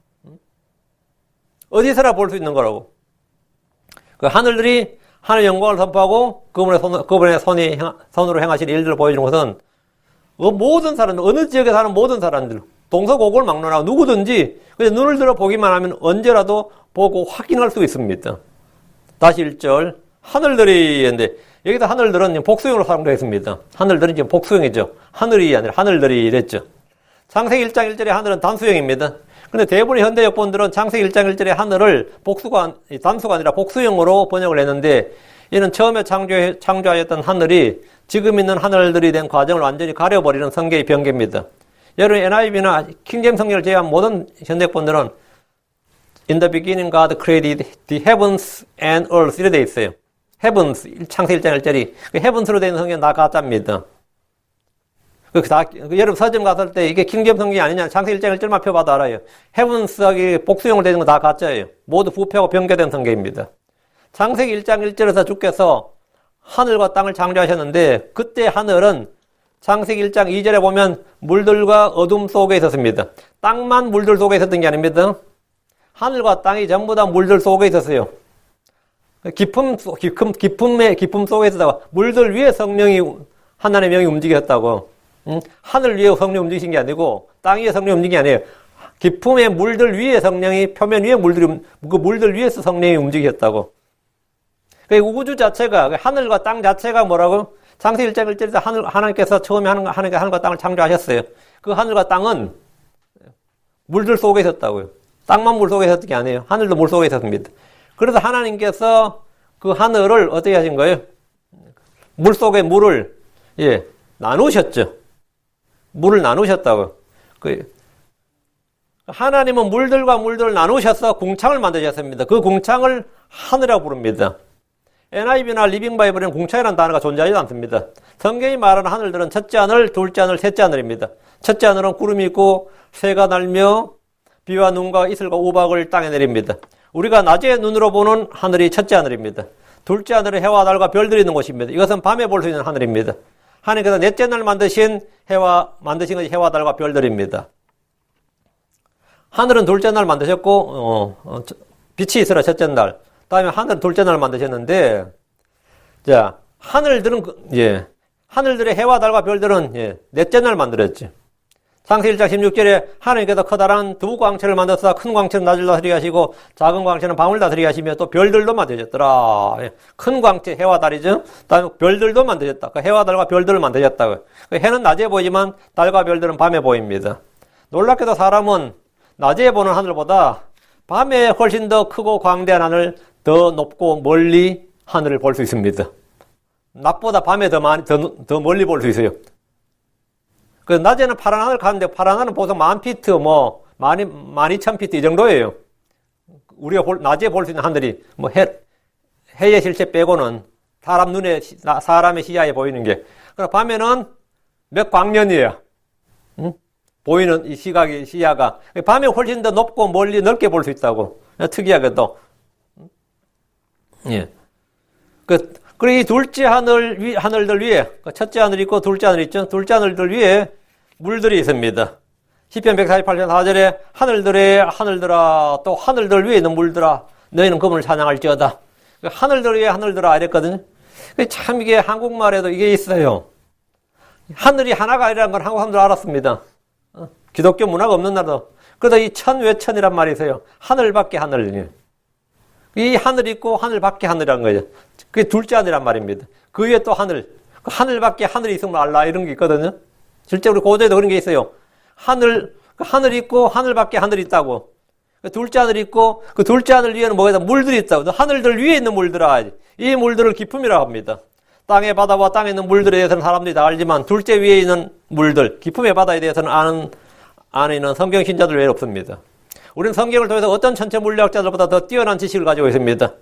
어디서나 볼 수 있는 거라고. 그 하늘들이 하나님의 영광을 선포하고 그분의 손으로 행하신 일들을 보여주는 것은 모든 사람들, 어느 지역에 사는 모든 사람들, 동서고골 막론하고 누구든지 그냥 눈을 들어 보기만 하면 언제라도 보고 확인할 수 있습니다. 다시 1절. 하늘들이 있는데 여기다 하늘들은 복수형으로 사용되어 있습니다. 하늘들은 지금 복수형이죠. 하늘이 아니라 하늘들이 이랬죠. 창세기 1장 1절의 하늘은 단수형입니다. 근데 대부분의 현대 역본들은 창세기 1장 1절의 하늘을 단수가 아니라 복수형으로 번역을 했는데 이는 처음에 창조하였던 하늘이 지금 있는 하늘들이 된 과정을 완전히 가려버리는 성경의 변개입니다. 여러분 NIV나 킹제임스 성경을 제외한 모든 현대 역본들은 In the beginning God created the heavens and earth 이렇게 되어 있어요. heavens, 창세기 1장 1절이 heavens로 되어 있는 성경은 다 가짜입니다. 여러분 서점 갔을 때 이게 킹제임스 성경이 아니냐, 창세기 1장 1절만 펴봐도 알아요. heavens하기 복수형으로 되는 거 다 가짜예요. 모두 부패하고 변개된 성경입니다. 창세기 1장 1절에서 주께서 하늘과 땅을 창조하셨는데 그때 하늘은 창세기 1장 2절에 보면 물들과 어둠 속에 있었습니다. 땅만 물들 속에 있었던 게 아닙니다. 하늘과 땅이 전부 다 물들 속에 있었어요. 깊음 속에 있었다고. 물들 위에 성령이, 하나님의 영이 움직였다고. 하늘 위에 성령이 움직이신 게 아니고 땅 위에 성령이 움직인 게 아니에요. 깊음의 물들 위에 성령이, 표면 위에 그 물들 위에서 성령이 움직였다고. 우주 자체가, 하늘과 땅 자체가 뭐라고? 창세기 1장 1절에서 하나님께서 처음에 하늘과 땅을 창조하셨어요. 그 하늘과 땅은 물들 속에 있었다고요. 땅만 물 속에 있었던 게 아니에요. 하늘도 물 속에 있었습니다. 그래서 하나님께서 그 하늘을 어떻게 하신 거예요? 물 속에 물을, 나누셨죠. 물을 나누셨다고요. 하나님은 물들과 물들을 나누셔서 궁창을 만드셨습니다. 그 궁창을 하늘이라고 부릅니다. NIV나 리빙 바이블에는 궁창이라는 단어가 존재하지 않습니다. 성경이 말하는 하늘들은 첫째 하늘, 둘째 하늘, 셋째 하늘입니다. 첫째 하늘은 구름이 있고 새가 날며 비와 눈과 이슬과 우박을 땅에 내립니다. 우리가 낮에 눈으로 보는 하늘이 첫째 하늘입니다. 둘째 하늘은 해와 달과 별들이 있는 곳입니다. 이것은 밤에 볼 수 있는 하늘입니다. 하나님께서 넷째 날 만드신 것이 해와 달과 별들입니다. 하늘은 둘째 날 만드셨고, 빛이 있으라 첫째 날. 다음에 하늘은 둘째 날 만드셨는데, 자, 하늘들의 해와 달과 별들은, 넷째 날 만들었지. 창세기 1장 16절에 하나님께서 커다란 두 광채를 만들어서 큰 광채는 낮을 다스리게 하시고 작은 광채는 밤을 다스리게 하시며 또 별들도 만드셨더라. 큰 광채 해와 달이죠. 다음에 별들도 만드셨다. 그 해와 달과 별들을 만드셨다고. 그 해는 낮에 보이지만 달과 별들은 밤에 보입니다. 놀랍게도 사람은 낮에 보는 하늘보다 밤에 훨씬 더 크고 광대한 하늘, 더 높고 멀리 하늘을 볼 수 있습니다. 낮보다 밤에 더 멀리 볼 수 있어요. 그 낮에는 파란 하늘 가는데 파란 하늘은 보통 10,000피트, 12,000피트 이 정도예요. 우리가 낮에 볼 수 있는 하늘이 해의 실체 빼고는 사람의 시야에 보이는 게. 그럼 밤에는 몇 광년이에요. 보이는 이 시야가. 밤에 훨씬 더 높고 멀리 넓게 볼 수 있다고. 특이하게도. 예. 그리고 이 둘째 하늘들 위에, 첫째 하늘 있고 둘째 하늘 있죠. 둘째 하늘들 위에 물들이 있습니다. 시편 148편 4절에 하늘들아, 또 하늘들 위에 있는 물들아, 너희는 그분을 찬양할지어다. 하늘들 위에 하늘들아 이랬거든요. 참 이게 한국말에도 이게 있어요. 하늘이 하나가 아니라는 걸 한국 사람들 알았습니다. 기독교 문화가 없는 나라도. 그러다 이 천외천이란 말이 있어요. 하늘 밖에 하늘. 이 하늘 있고 하늘 밖에 하늘이라는 거예요. 그게 둘째 하늘이란 말입니다. 그 위에 또 하늘. 그 하늘 밖에 하늘이 있으면 알라 이런 게 있거든요. 실제 우리 고대에도 그런 게 있어요. 하늘 있고 하늘 밖에 하늘이 있다고. 둘째 하늘 있고 그 둘째 하늘 위에는 뭐가 있다? 물들이 있다고. 하늘들 위에 있는 물들아. 이 물들을 기품이라고 합니다. 땅의 바다와 땅에 있는 물들에 대해서는 사람들이 다 알지만 둘째 위에 있는 물들, 기품의 바다에 대해서는 안에 있는 성경 신자들 외에 없습니다. 우리는 성경을 통해서 어떤 천체 물리학자들보다 더 뛰어난 지식을 가지고 있습니다.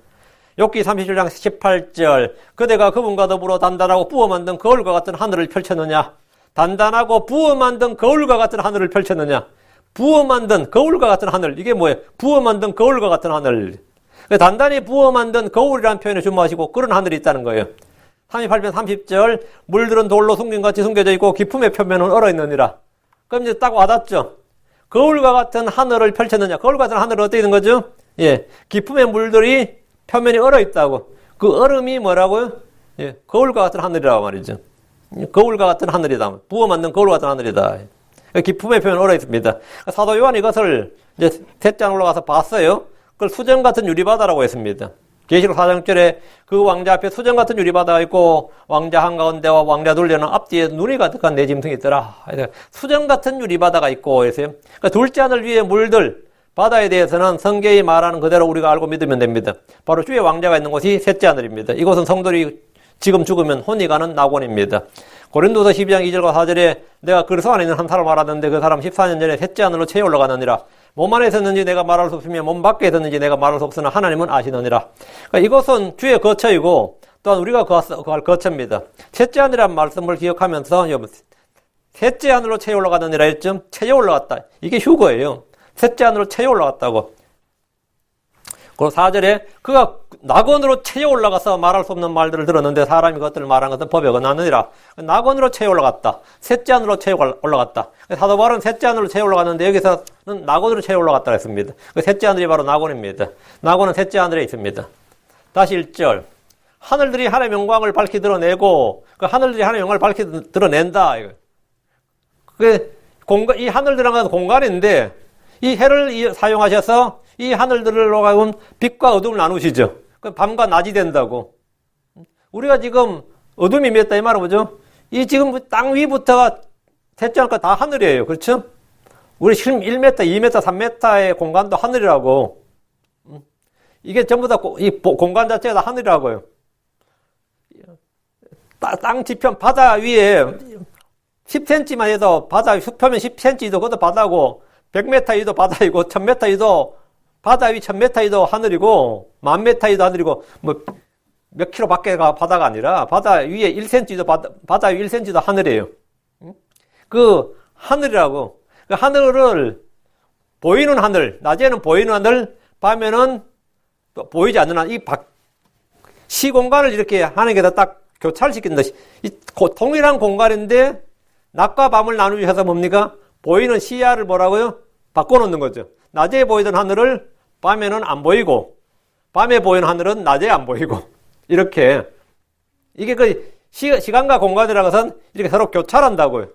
욥기 37장 18절 그대가 그분과 더불어 단단하고 부어 만든 거울과 같은 하늘을 펼쳤느냐. 단단하고 부어 만든 거울과 같은 하늘을 펼쳤느냐. 부어 만든 거울과 같은 하늘. 이게 뭐예요? 부어 만든 거울과 같은 하늘. 단단히 부어 만든 거울이라는 표현을 주목하시고 그런 하늘이 있다는 거예요. 38편 30절 물들은 돌로 숨긴같이 숨겨져 있고 기품의 표면은 얼어있느니라. 그럼 이제 딱 와닿죠. 거울과 같은 하늘을 펼쳤느냐. 거울과 같은 하늘은 어떻게 된 거죠? 기품의 물들이 표면이 얼어있다고. 그 얼음이 뭐라고요? 거울과 같은 하늘이라고 말이죠. 거울과 같은 하늘이다. 부어 만든 거울 같은 하늘이다. 기품의 표면이 얼어있습니다. 사도 요한이 이것을 이제 셋째 올라가서 봤어요. 그걸 수정 같은 유리바다라고 했습니다. 계시록 4장 6절에 그 왕자 앞에 수정 같은 유리바다가 있고 왕자 한가운데와 왕자 둘레는 앞뒤에 눈이 가득한 네 짐승이 있더라. 수정 같은 유리바다가 있고 그랬어요. 그러니까 둘째 하늘 위에 물들 바다에 대해서는 성경이 말하는 그대로 우리가 알고 믿으면 됩니다. 바로 주의 왕자가 있는 곳이 셋째 하늘입니다. 이곳은 성도들이 지금 죽으면 혼이 가는 낙원입니다. 고린도서 12장 2절과 4절에 내가 그리스도 안에 있는 한 사람을 알았는데 그 사람 14년 전에 셋째 하늘로 채 올라가느니라. 몸 안에 있었는지 내가 말할 수 없으며 몸 밖에 있었는지 내가 말할 수 없으나 하나님은 아시느니라. 그러니까 이것은 주의 거처이고 또한 우리가 거할 거처입니다. 셋째 하늘이라는 말씀을 기억하면서 셋째 하늘로 채 올라가느니라 했죠. 채 올라갔다. 이게 휴거예요. 셋째 하늘로 채 올라갔다고. 그리고 4절에 그가 낙원으로 채 올라가서 말할 수 없는 말들을 들었는데 사람이 그것들을 말한 것은 법에 어긋나느니라. 낙원으로 채 올라갔다. 셋째 하늘로 채 올라갔다. 사도 바울은 셋째 하늘로 채 올라갔는데 여기서는 낙원으로 채 올라갔다 했습니다. 셋째 하늘이 바로 낙원입니다. 낙원은 셋째 하늘에 있습니다. 다시 1절. 하늘들이 하나님의 영광을 밝히 드러내고 그 하늘들이 하나님의 영광을 밝히 드러낸다. 이 하늘들은 공간인데 이 해를 사용하셔서 이 하늘들로 하여금 빛과 어둠을 나누시죠. 밤과 낮이 된다고. 우리가 지금 어둠이 맺다 이 말은 뭐죠? 이 지금 땅 위부터가 셋째 하늘까지 다 하늘이에요. 그렇죠? 우리 1m, 2m, 3m의 공간도 하늘이라고. 이게 전부 다 이 공간 자체가 다 하늘이라고요. 땅 지편 바다 위에 10cm만 해도 바다 수표면 10cm도 그것도 바다고 100m 위도 바다이고 1000m 위도 바다 위 1000m 위도 하늘이고 10,000m 위도 하늘이고 뭐 몇 킬로 밖에가 바다가 아니라 바다 위에 1cm도 바다 위 1cm도 하늘이에요. 그 하늘이라고. 그 하늘을 보이는 하늘, 낮에는 보이는 하늘, 밤에는 보이지 않는 하늘. 시공간을 이렇게 하는 게 딱 교차시킨다. 동일한 공간인데 낮과 밤을 나누셔서 뭡니까? 보이는 시야를 뭐라고요? 바꿔놓는 거죠. 낮에 보이던 하늘을 밤에는 안 보이고, 밤에 보이는 하늘은 낮에 안 보이고, 이렇게. 이게 그 시간과 공간이라는 것은 이렇게 서로 교차한다고요.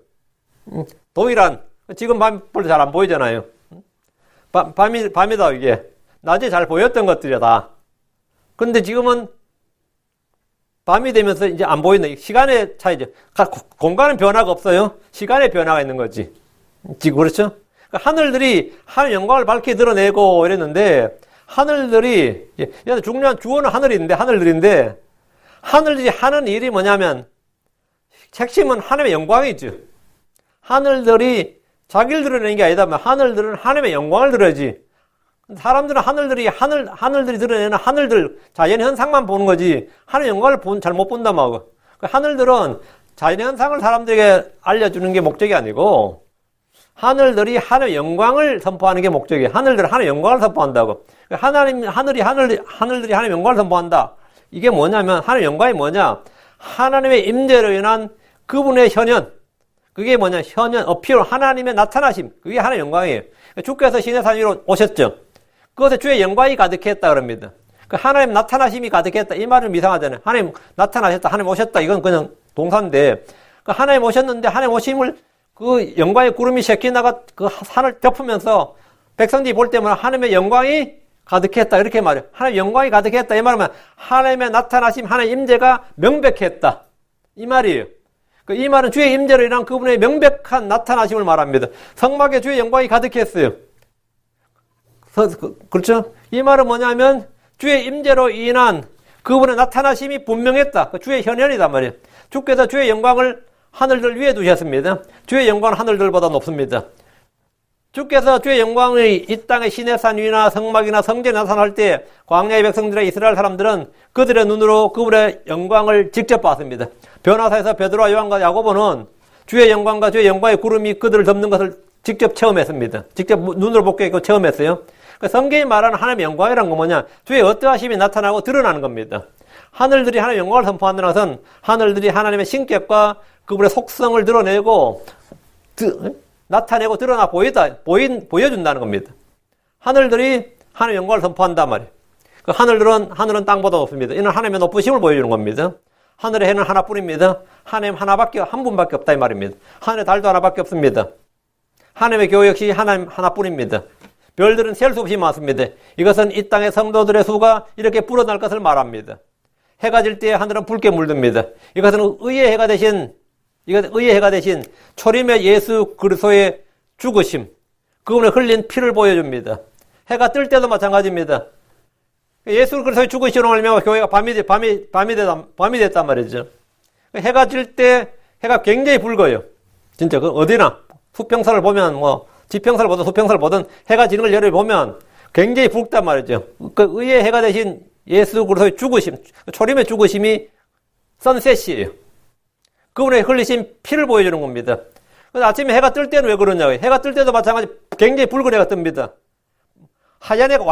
동일한, 지금 밤 별로 잘 안 보이잖아요. 밤이다, 이게. 낮에 잘 보였던 것들이야, 다. 근데 지금은 밤이 되면서 이제 안 보이는 시간의 차이죠. 공간은 변화가 없어요. 시간의 변화가 있는 거지. 지금 그렇죠? 하늘들이 하늘 영광을 밝게 드러내고 이랬는데, 하늘들이, 중요한 주어는 하늘인데, 하늘들이 하는 일이 뭐냐면, 핵심은 하나님의 영광이죠. 하늘들이 자기를 드러내는 게 아니다. 하늘들은 하나님의 영광을 드러내지. 사람들은 하늘들이 드러내는 하늘들, 자연 현상만 보는 거지, 하늘 영광을 잘 못 본단 말이야. 하늘들은 자연 현상을 사람들에게 알려주는 게 목적이 아니고, 하늘들이 하늘 영광을 선포하는 게 목적이에요. 하늘들은 하늘 영광을 선포한다고. 하늘들이 하나님 영광을 선포한다. 이게 뭐냐면, 하늘 영광이 뭐냐? 하나님의 임재로 인한 그분의 현현. 그게 뭐냐? 현현, 어필, 하나님의 나타나심. 그게 하나님 영광이에요. 주께서 시내산 위로 오셨죠. 그것에 주의 영광이 가득했다 그럽니다. 그 하나님 나타나심이 가득했다. 이 말은 이상하잖아요. 하나님 나타나셨다. 하나님 오셨다. 이건 그냥 동사인데, 그 하나님 오셨는데, 하나님 오심을 그 영광의 구름이 쉐키나가 그 산을 덮으면서 백성들이 볼 때마다 하나님의 영광이 가득했다. 이렇게 말해요. 하나님의 영광이 가득했다. 이 말은 하나님의 나타나심, 하나님의 임재가 명백했다. 이 말이에요. 이 말은 주의 임재로 인한 그분의 명백한 나타나심을 말합니다. 성막에 주의 영광이 가득했어요. 그렇죠? 이 말은 뭐냐면 주의 임재로 인한 그분의 나타나심이 분명했다. 주의 현현이단 말이에요. 주께서 주의 영광을 하늘들 위에 두셨습니다. 주의 영광은 하늘들보다 높습니다. 주께서 주의 영광이 이 땅의 시내산 위나 성막이나 성전에 나타날 때 광야의 백성들의 이스라엘 사람들은 그들의 눈으로 그분의 영광을 직접 봤습니다. 변화사에서 베드로와 요한과 야고보는 주의 영광과 주의 영광의 구름이 그들을 덮는 것을 직접 체험했습니다. 직접 눈으로 보게 했고 체험했어요. 성경이 말하는 하나님의 영광이란 건 뭐냐? 주의 어떠하심이 나타나고 드러나는 겁니다. 하늘들이 하나님의 영광을 선포한다는 것은 하늘들이 하나님의 신격과 그분의 속성을 드러내고 나타내고 드러나 보여준다는 겁니다. 하늘들이 하나님의 영광을 선포한단 말이에요. 그 하늘은 땅보다 높습니다. 이는 하나님의 높으심을 보여주는 겁니다. 하늘의 해는 하나뿐입니다. 하나님 한 분밖에 없다 이 말입니다. 하늘의 달도 하나밖에 없습니다. 하나님의 교회 역시 하나님 하나뿐입니다. 별들은 셀 수 없이 많습니다. 이것은 이 땅의 성도들의 수가 이렇게 불어날 것을 말합니다. 해가 질 때 하늘은 붉게 물듭니다. 이것은 의의 해가 대신 초림의 예수 그리스도의 죽으심, 그분의 흘린 피를 보여줍니다. 해가 뜰 때도 마찬가지입니다. 예수 그리스도의 죽으심으로 말미암아 교회가 밤이 됐단 말이죠. 해가 질 때 해가 굉장히 붉어요. 진짜 그 어디나 수평선을 보면 지평선을 보든 수평선을 보든 해가 지는 걸 여러분이 보면 굉장히 붉단 말이죠. 그 의의 해가 대신 예수 그리스도의 죽으심, 초림의 죽으심이 선셋이에요. 그분의 흘리신 피를 보여주는 겁니다. 그래서 아침에 해가 뜰 때는 왜 그러냐고요. 해가 뜰 때도 마찬가지 굉장히 붉은 해가 뜹니다. 하얀 해가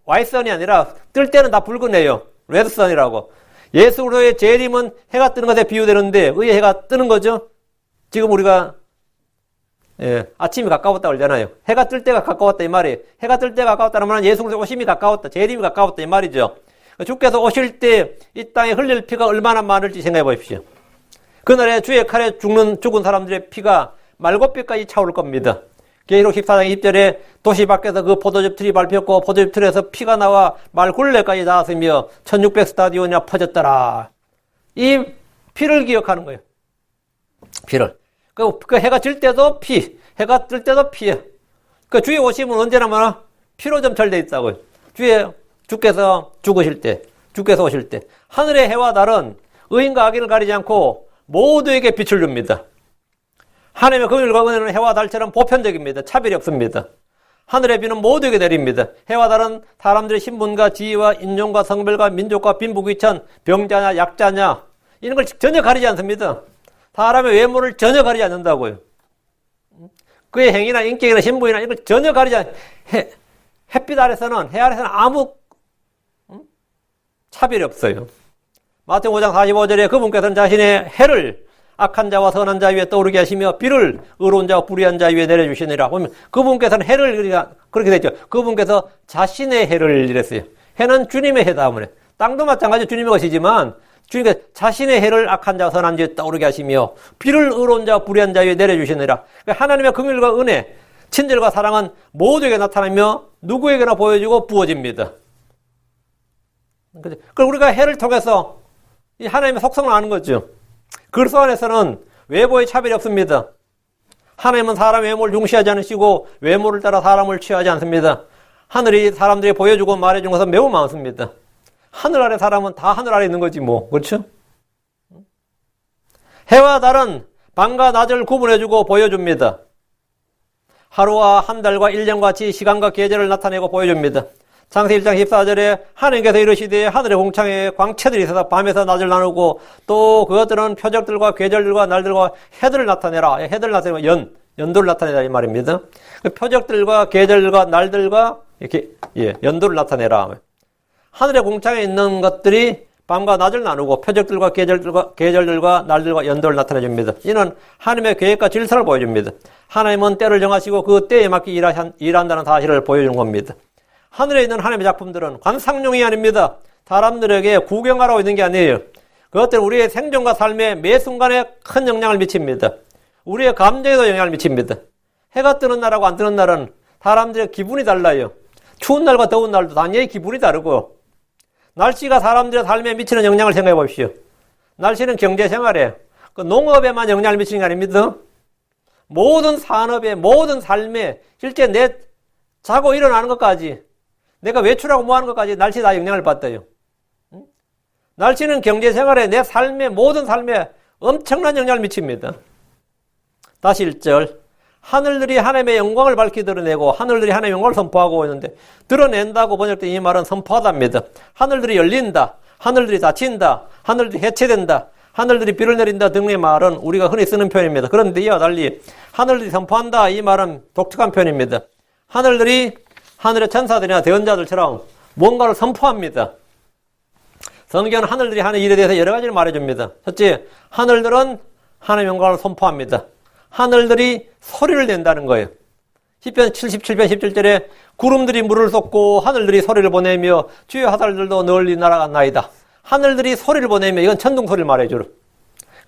화이트선이 아니라 뜰 때는 다 붉은 해요. 레드선이라고. 예수 그리스도의 재림은 해가 뜨는 것에 비유되는데 의의 해가 뜨는 거죠. 지금 우리가 아침이 가까웠다 그러잖아요. 해가 뜰 때가 가까웠다 이 말이에요. 해가 뜰 때가 가까웠다는 말은 예수 그리스도 오심이 가까웠다, 재림이 가까웠다 이 말이죠. 주께서 오실 때 이 땅에 흘릴 피가 얼마나 많을지 생각해 보십시오. 그날에 주의 칼에 죽은 사람들의 피가 말고뼈까지 차오를 겁니다. 계시록 14장 20절에 도시 밖에서 그 포도즙 틀이 밟혔고 포도즙 틀에서 피가 나와 말 굴레까지 닿았으며 1600 스타디온이나 퍼졌더라. 이 피를 기억하는 거예요. 피를. 그 해가 질 때도 피, 해가 뜰 때도 피예요. 그 주의 오심은 언제나 뭐나 피로 점철되어 있다고요. 주께서 죽으실 때, 주께서 오실 때 하늘의 해와 달은 의인과 악인을 가리지 않고 모두에게 빛을 줍니다. 하나님의 긍휼과 은혜는 해와 달처럼 보편적입니다. 차별이 없습니다. 하늘의 비는 모두에게 내립니다. 해와 달은 사람들의 신분과 지위와 인종과 성별과 민족과 빈부귀천, 병자냐 약자냐 이런 걸 전혀 가리지 않습니다. 사람의 외모를 전혀 가리지 않는다고요. 그의 행위나 인격이나 신분이나 이런 걸 전혀 가리지 않아요. 햇빛 아래서는, 해 아래서는 아무 차별이 없어요. 마태복음 5장 45절에 그분께서는 자신의 해를 악한 자와 선한 자 위에 떠오르게 하시며 비를 의로운 자와 불의한 자 위에 내려주시니라. 보면 그분께서는 해를, 그렇게 됐죠. 그분께서 자신의 해를 이랬어요. 해는 주님의 해다. 땅도 마찬가지로 주님의 것이지만 주님께서 자신의 해를 악한 자와 선한 자 위에 떠오르게 하시며 비를 의로운 자와 불의한 자 위에 내려주시니라. 하나님의 긍휼과 은혜, 친절과 사랑은 모두에게 나타나며 누구에게나 보여지고 부어집니다. 그럼 우리가 해를 통해서 이 하나님의 속성을 아는 거죠. 그리스도 안에서는 외모의 차별이 없습니다. 하나님은 사람 외모를 중시하지 않으시고 외모를 따라 사람을 취하지 않습니다. 하늘이 사람들이 보여주고 말해준 것은 매우 많습니다. 하늘 아래 사람은 다 하늘 아래 있는 거지 뭐. 그렇죠? 해와 달은 밤과 낮을 구분해주고 보여줍니다. 하루와 한 달과 1년과 같이 시간과 계절을 나타내고 보여줍니다. 창세기 1장 14절에 하나님께서 이르시되 하늘의 공창에 광채들이 있어서 밤에서 낮을 나누고 또 그것들은 표적들과 계절들과 날들과 해들을 나타내라. 해들을 나타내면 연도를 나타내라 이 말입니다. 표적들과 계절들과 날들과 이렇게 연도를 나타내라. 하늘의 공창에 있는 것들이 밤과 낮을 나누고 표적들과 계절들과 날들과 연도를 나타내 줍니다. 이는 하나님의 계획과 질서를 보여줍니다. 하나님은 때를 정하시고 그 때에 맞게 일한다는 사실을 보여주는 겁니다. 하늘에 있는 하나님의 작품들은 관상용이 아닙니다. 사람들에게 구경하라고 있는 게 아니에요. 그것들은 우리의 생존과 삶의 매 순간에 큰 영향을 미칩니다. 우리의 감정에도 영향을 미칩니다. 해가 뜨는 날하고 안 뜨는 날은 사람들의 기분이 달라요. 추운 날과 더운 날도 당연히 기분이 다르고, 날씨가 사람들의 삶에 미치는 영향을 생각해 보십시오. 날씨는 경제생활에, 농업에만 영향을 미치는 게 아닙니다. 모든 산업에, 모든 삶에, 실제 내 자고 일어나는 것까지, 내가 외출하고 뭐 하는 것까지 날씨 다 영향을 받아요. 날씨는 경제생활에, 내 삶에, 모든 삶에 엄청난 영향을 미칩니다. 다시 1절. 하늘들이 하나님의 영광을 밝히 드러내고 하늘들이 하나님의 영광을 선포하고 있는데, 드러낸다고 번역된 이 말은 선포하답니다. 하늘들이 열린다, 하늘들이 닫힌다, 하늘들이 해체된다, 하늘들이 비를 내린다 등의 말은 우리가 흔히 쓰는 표현입니다. 그런데 이와 달리 하늘들이 선포한다 이 말은 독특한 표현입니다. 하늘들이 하늘의 천사들이나 대언자들처럼 뭔가를 선포합니다. 성경은 하늘들이 하는 일에 대해서 여러 가지를 말해줍니다. 첫째, 하늘들은 하나님의 영광을 선포합니다. 하늘들이 소리를 낸다는 거예요. 시편 77편 17절에 구름들이 물을 쏟고 하늘들이 소리를 보내며 주의 하늘들도 널리 날아갔나이다. 하늘들이 소리를 보내며, 이건 천둥 소리를 말해주러.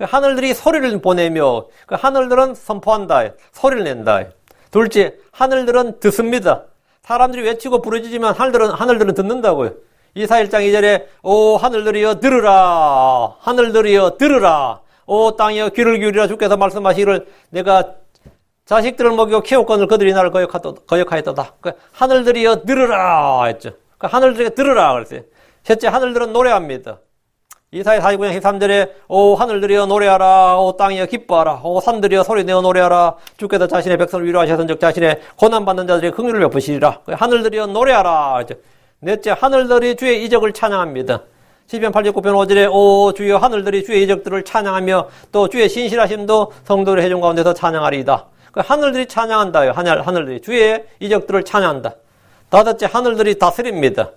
하늘들이 소리를 보내며, 하늘들은 선포한다, 소리를 낸다. 둘째, 하늘들은 듣습니다. 사람들이 외치고 부르짖으면 하늘들은 듣는다고요. 이사야 1장 2절에 오 하늘들이여 들으라, 하늘들이여 들으라, 오 땅이여 귀를 기울이라. 주께서 말씀하시기를 내가 자식들을 먹이고 키웠거늘 그들이 나를 거역하였도다. 하늘들이여 들으라 했죠. 하늘들이 들으라 그랬어요. 셋째, 하늘들은 노래합니다. 이사야 49장 13절에 오 하늘들이여 노래하라, 오 땅이여 기뻐하라, 오 산들이여 소리내어 노래하라. 주께서 자신의 백성을 위로하셨은즉 자신의 고난받는 자들의 긍휼을 베푸시리라. 하늘들이여 노래하라 했죠. 넷째, 하늘들이 주의 이적을 찬양합니다. 시편 89편 5절에 오 주여 하늘들이 주의 이적들을 찬양하며 또 주의 신실하심도 성도를 해준 가운데서 찬양하리이다. 하늘들이 찬양한다요. 하늘들이 주의 이적들을 찬양한다. 다섯째, 하늘들이 다스립니다.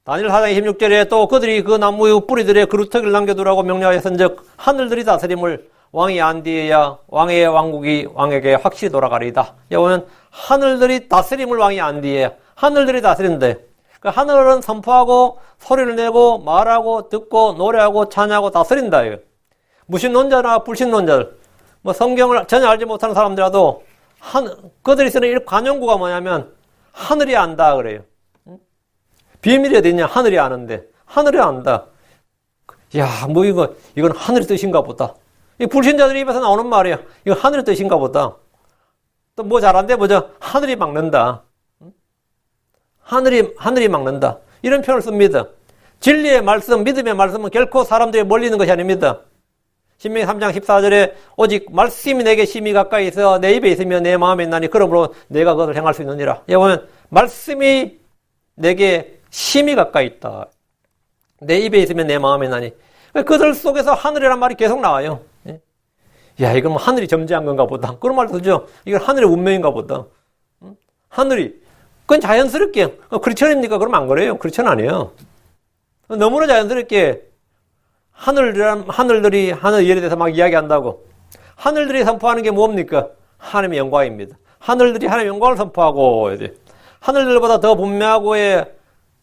다니엘 4장 26절에 또 그들이 그 나무의 뿌리들의 그루터기를 남겨두라고 명령하였은즉 하늘들이 다스림을 왕이 안 뒤에야 왕의 왕국이 왕에게 확실히 돌아가리이다. 여보면 하늘들이 다스림을 왕이 안 뒤에 하늘들이 다스린대. 그 하늘은 선포하고 소리를 내고 말하고 듣고 노래하고 찬양하고 다스린다. 무신론자나 불신론자들, 뭐 성경을 전혀 알지 못하는 사람들라도 그들이 쓰는 관용구가 뭐냐면 하늘이 안다 그래요. 비밀이 어디 있냐? 하늘이 아는데. 하늘이 안다. 야, 뭐 이건 하늘의 뜻인가 보다. 이 불신자들 입에서 나오는 말이야. 이거 하늘의 뜻인가 보다. 또 뭐 잘한데 뭐죠? 하늘이 막는다. 하늘이 막는다. 이런 표현을 씁니다. 진리의 말씀, 믿음의 말씀은 결코 사람들이 멀리 있는 것이 아닙니다. 신명기 3장 14절에 오직 말씀이 내게 심히 가까이 있어 내 입에 있으며 내 마음에 있나니 그러므로 내가 그것을 행할 수 있느니라. 여기 보면 말씀이 내게 심히 가까이 있다. 내 입에 있으면 내 마음에 있나니. 그들 속에서 하늘이란 말이 계속 나와요. 야, 이건 뭐 하늘이 점지한 건가 보다. 그런 말도 쓰죠. 이건 하늘의 운명인가 보다. 하늘이. 그건 자연스럽게. 크리스천입니까? 그러면 안 그래요. 크리스천 아니에요. 너무나 자연스럽게 하늘들이 하늘 일에 대해서 막 이야기한다고. 하늘들이 선포하는 게 뭡니까? 하나님의 영광입니다. 하늘들이 하나님의 영광을 선포하고, 하늘들보다 더 분명하고에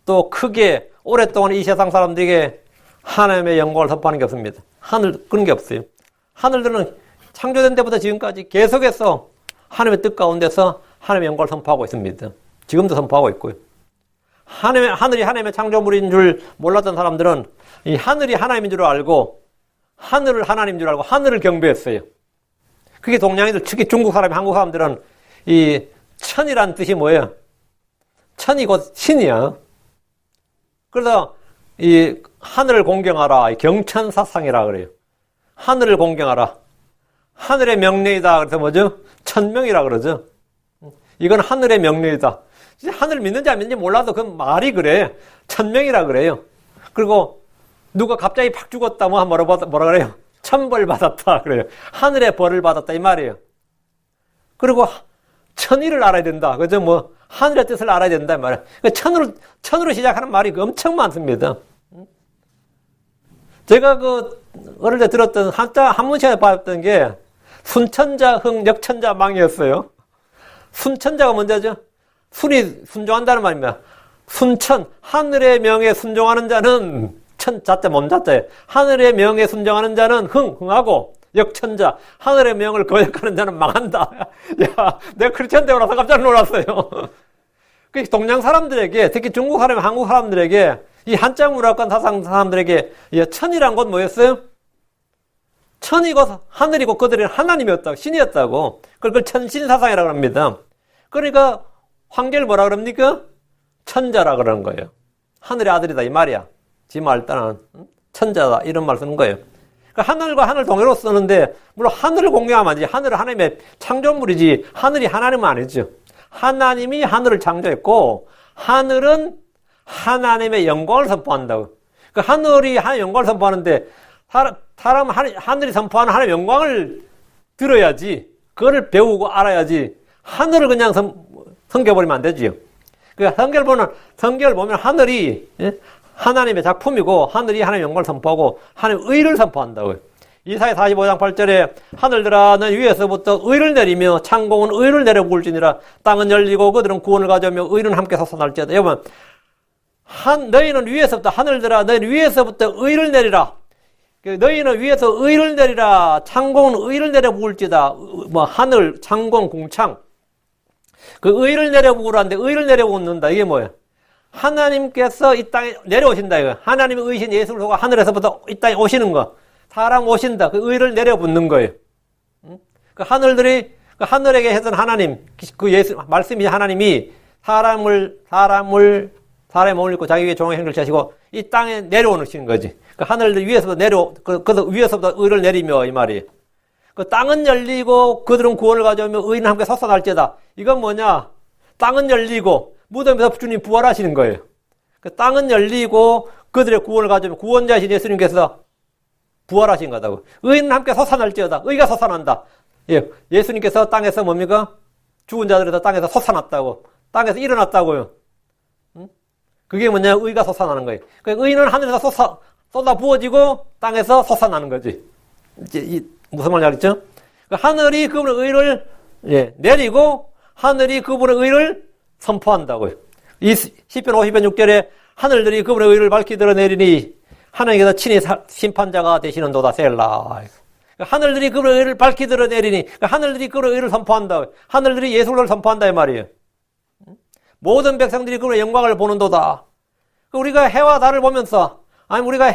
또 크게 오랫동안 이 세상 사람들에게 하나님의 영광을 선포하는 게 없습니다. 그런 게 없어요. 하늘들은 창조된 때부터 지금까지 계속해서 하나님의 뜻 가운데서 하나님의 영광을 선포하고 있습니다. 지금도 선포하고 있고요. 하늘이 하나님의 창조물인 줄 몰랐던 사람들은 이 하늘이 하나님인 줄 알고 하늘을 하나님인 줄 알고 하늘을 경배했어요. 그게 동양인들, 특히 중국 사람, 한국 사람들은 이 천이란 뜻이 뭐예요? 천이 곧 신이야. 그래서 이 하늘을 공경하라, 경천사상이라 그래요. 하늘을 공경하라. 하늘의 명령이다. 그래서 뭐죠? 천명이라 그러죠. 이건 하늘의 명령이다. 하늘 믿는지 안 믿는지 몰라도 그 말이 그래. 천명이라 그래요. 그리고 누가 갑자기 팍 죽었다 뭐 뭐라 그래요? 천벌 받았다 그래요. 하늘의 벌을 받았다 이 말이에요. 그리고 천의를 알아야 된다. 그죠? 뭐 하늘의 뜻을 알아야 된다 이 말이에요. 천으로 시작하는 말이 엄청 많습니다. 제가 어릴 때 들었던 한문 시간에 봤던 게 순천자, 흥, 역천자, 망이었어요. 순천자가 뭔지죠? 순이 순종한다는 말입니다. 순천, 하늘의 명에 순종하는 자는 자자 몸자자예요. 하늘의 명에 순종하는 자는 흥하고, 역천자, 하늘의 명을 거역하는 자는 망한다. 야, 내가 크리스천 되고 나서 깜짝 놀랐어요. 그 동양 사람들에게, 특히 중국 사람, 한국 사람들에게, 이 한자 문화권 사상 사람들에게 천이란 건 뭐였어요? 천이고 하늘이고 그들은 하나님이었다고, 신이었다고. 그걸 천신사상이라고 합니다. 그러니까 황제를 뭐라 그럽니까? 천자라 그러는 거예요. 하늘의 아들이다 이 말이야. 지 말단은 천자다 이런 말 쓰는 거예요. 그러니까 하늘과 하늘 동해로 쓰는데 물론 하늘을 공경하면 아니지. 하늘은 하나님의 창조물이지 하늘이 하나님은 아니죠. 하나님이 하늘을 창조했고 하늘은 하나님의 영광을 선포한다고. 그러니까 하늘이 하나님의 영광을 선포하는데 사람은 하늘이 선포하는 하나님의 영광을 들어야지. 그거를 배우고 알아야지. 하늘을 그냥 섬겨버리면 안 되지요. 그러니까 성경을 보면 하늘이 하나님의 작품이고 하늘이 하나님의 영광을 선포하고 하나님의 의를 선포한다고요. 이사야 45장 8절에 하늘들아 는 위에서부터 의를 내리며 창공은 의를 내려부을지니라 땅은 열리고 그들은 구원을 가져오며 의는 함께 솟아날지어다. 여러분 너희는 위에서부터 하늘들아 너희는 위에서부터 의를 내리라. 너희는 위에서 의를 내리라. 창공은 의를 내려부을지다. 뭐 하늘, 창공, 공창. 그 의를 내려부으라는데 의를 내려부는다. 이게 뭐예요? 하나님께서 이 땅에 내려오신다. 이거. 하나님의 의신 예수 그리스도가 하늘에서부터 이 땅에 오시는 거. 사람 오신다. 그 의를 내려붓는 거예요. 그 하늘들이 그 하늘에게 했던 하나님, 그 예수 말씀이 하나님이 사람의 몸을 입고 자기 위에 종의 행을 하시고 이 땅에 내려오시는 거지. 그 하늘들 위에서부터 그래서 위에서부터 의를 내리며 이 말이에요. 그 땅은 열리고 그들은 구원을 가져오며 의인은 함께 솟아날지어다. 이건 뭐냐? 땅은 열리고 무덤에서 주님 부활하시는 거예요. 그 땅은 열리고 그들의 구원을 가져오며 구원자이신 예수님께서 부활하신 거다고. 의인은 함께 솟아날지어다. 의가 솟아난다. 예, 예수님께서 땅에서 뭡니까? 죽은 자들에서 땅에서 솟아났다고. 땅에서 일어났다고요. 그게 뭐냐? 의가 솟아나는 거예요. 그러니까 의인은 하늘에서 쏟아 부어지고 땅에서 솟아나는 거지. 이제 무슨 말인지 알겠죠? 하늘이 그분의 의를 내리고 하늘이 그분의 의를 선포한다고요. 이 시편 50편 6절에 하늘들이 그분의 의를 밝히 드러내리니 하나님께서 친히 심판자가 되시는도다 셀라. 하늘들이 그분의 의를 밝히 드러내리니 하늘들이 그분의 의를 선포한다. 하늘들이 예수를 선포한다 이 말이에요. 모든 백성들이 그분의 영광을 보는도다. 우리가 해와 달을 보면서 아니 우리가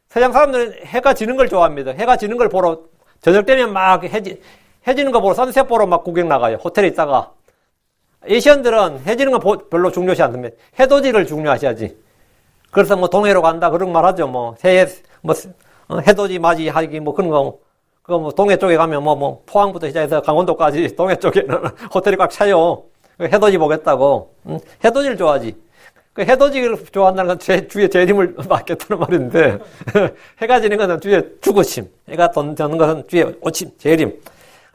서양 사람들은 해가 지는 걸 좋아합니다. 해가 지는 걸 보러 저녁 되면 막 해 지는 거 보러 선셋 보러 막 구경 나가요. 호텔에 있다가. 에이시안들은 해 지는 거 별로 중요시 않습니다. 해돋이를 중요하셔야지. 그래서 뭐 동해로 간다 그런 말 하죠. 뭐 새해 뭐 해돋이 맞이하기 뭐 그런 거. 그거 뭐 동해 쪽에 가면 뭐 포항부터 시작해서 강원도까지 동해 쪽에는 호텔이 꽉 차요. 해돋이 보겠다고. 해돋이를 좋아하지. 그 해돋이를 좋아한다는 건 주위에 재림을 맞겠다는 말인데 해가 지는 것은 주위에 죽으심, 해가 돋는 것은 주위에 오침, 재림.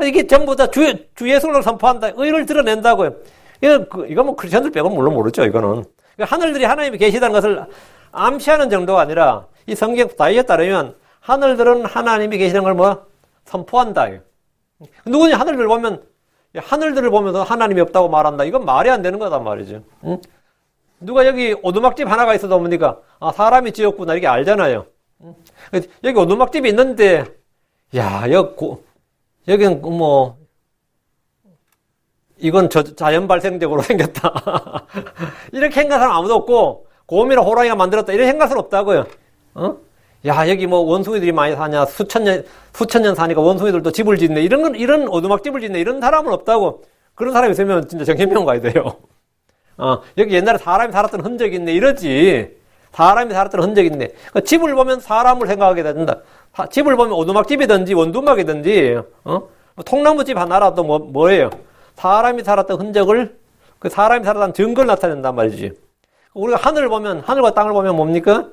이게 전부 다 주 예수를 선포한다. 의를 드러낸다고요. 이거 뭐 크리스천들 빼고는 물론 모르죠. 이거는 하늘들이 하나님이 계시다는 것을 암시하는 정도가 아니라 이 성경 다이에 따르면 하늘들은 하나님이 계시는 걸 뭐 선포한다. 누구냐 하늘들을 보면 하늘들을 보면서 하나님이 없다고 말한다. 이건 말이 안 되는 거단 말이죠. 응? 누가 여기 오두막집 하나가 있어도 보니까 아 사람이 지었구나 이렇게 알잖아요. 응? 여기 오두막집이 있는데 야 여기는 뭐 이건 자연 발생적으로 생겼다. 이렇게 생각하는 사람 아무도 없고 곰이나 호랑이가 만들었다 이런 생각은 없다고요. 어? 야 여기 뭐 원숭이들이 많이 사냐 수천 년 사니까 원숭이들도 집을 짓네 이런 오두막집을 짓네 이런 사람은 없다고. 그런 사람이 있으면 진짜 정신병원 가야 돼요. 여기 옛날에 사람이 살았던 흔적이 있네 이러지. 사람이 살았던 흔적이 있네. 그러니까 집을 보면 사람을 생각하게 된다. 집을 보면 오두막집이든지 원두막이든지 뭐 통나무집 하나라도 뭐예요? 사람이 살았던 흔적을 그 사람이 살았던 증거를 나타낸단 말이지. 우리가 하늘을 보면 하늘과 땅을 보면 뭡니까?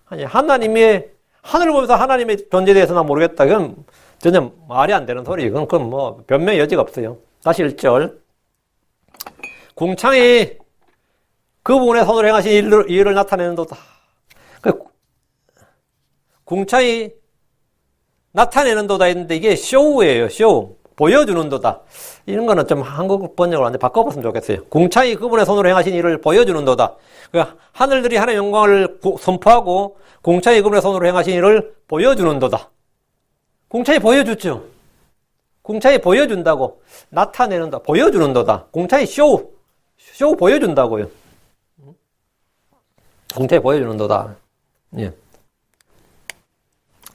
하나님의 하늘을 보면서 하나님의 존재에 대해서 나 모르겠다. 그건 전혀 말이 안 되는 소리. 그건 뭐 변명의 여지가 없어요. 다시 1절. 궁창이 그 부분에 손으로 행하신 일을 나타내는도다. 궁창이 나타내는도다 했는데 이게 쇼예요. 쇼. 보여주는도다. 이런 거는 좀 한국 번역을 완전히 바꿔봤으면 좋겠어요. 궁창이 그분의 손으로 행하신 일을 보여주는도다. 하늘들이 하나님의 영광을 선포하고 궁창이 그분의 손으로 행하신 일을 보여주는도다. 궁창이 보여주죠. 궁창이 보여준다고. 나타내는다. 보여주는도다. 궁창이 쇼 보여준다고요. 궁창이 보여주는도다. 예.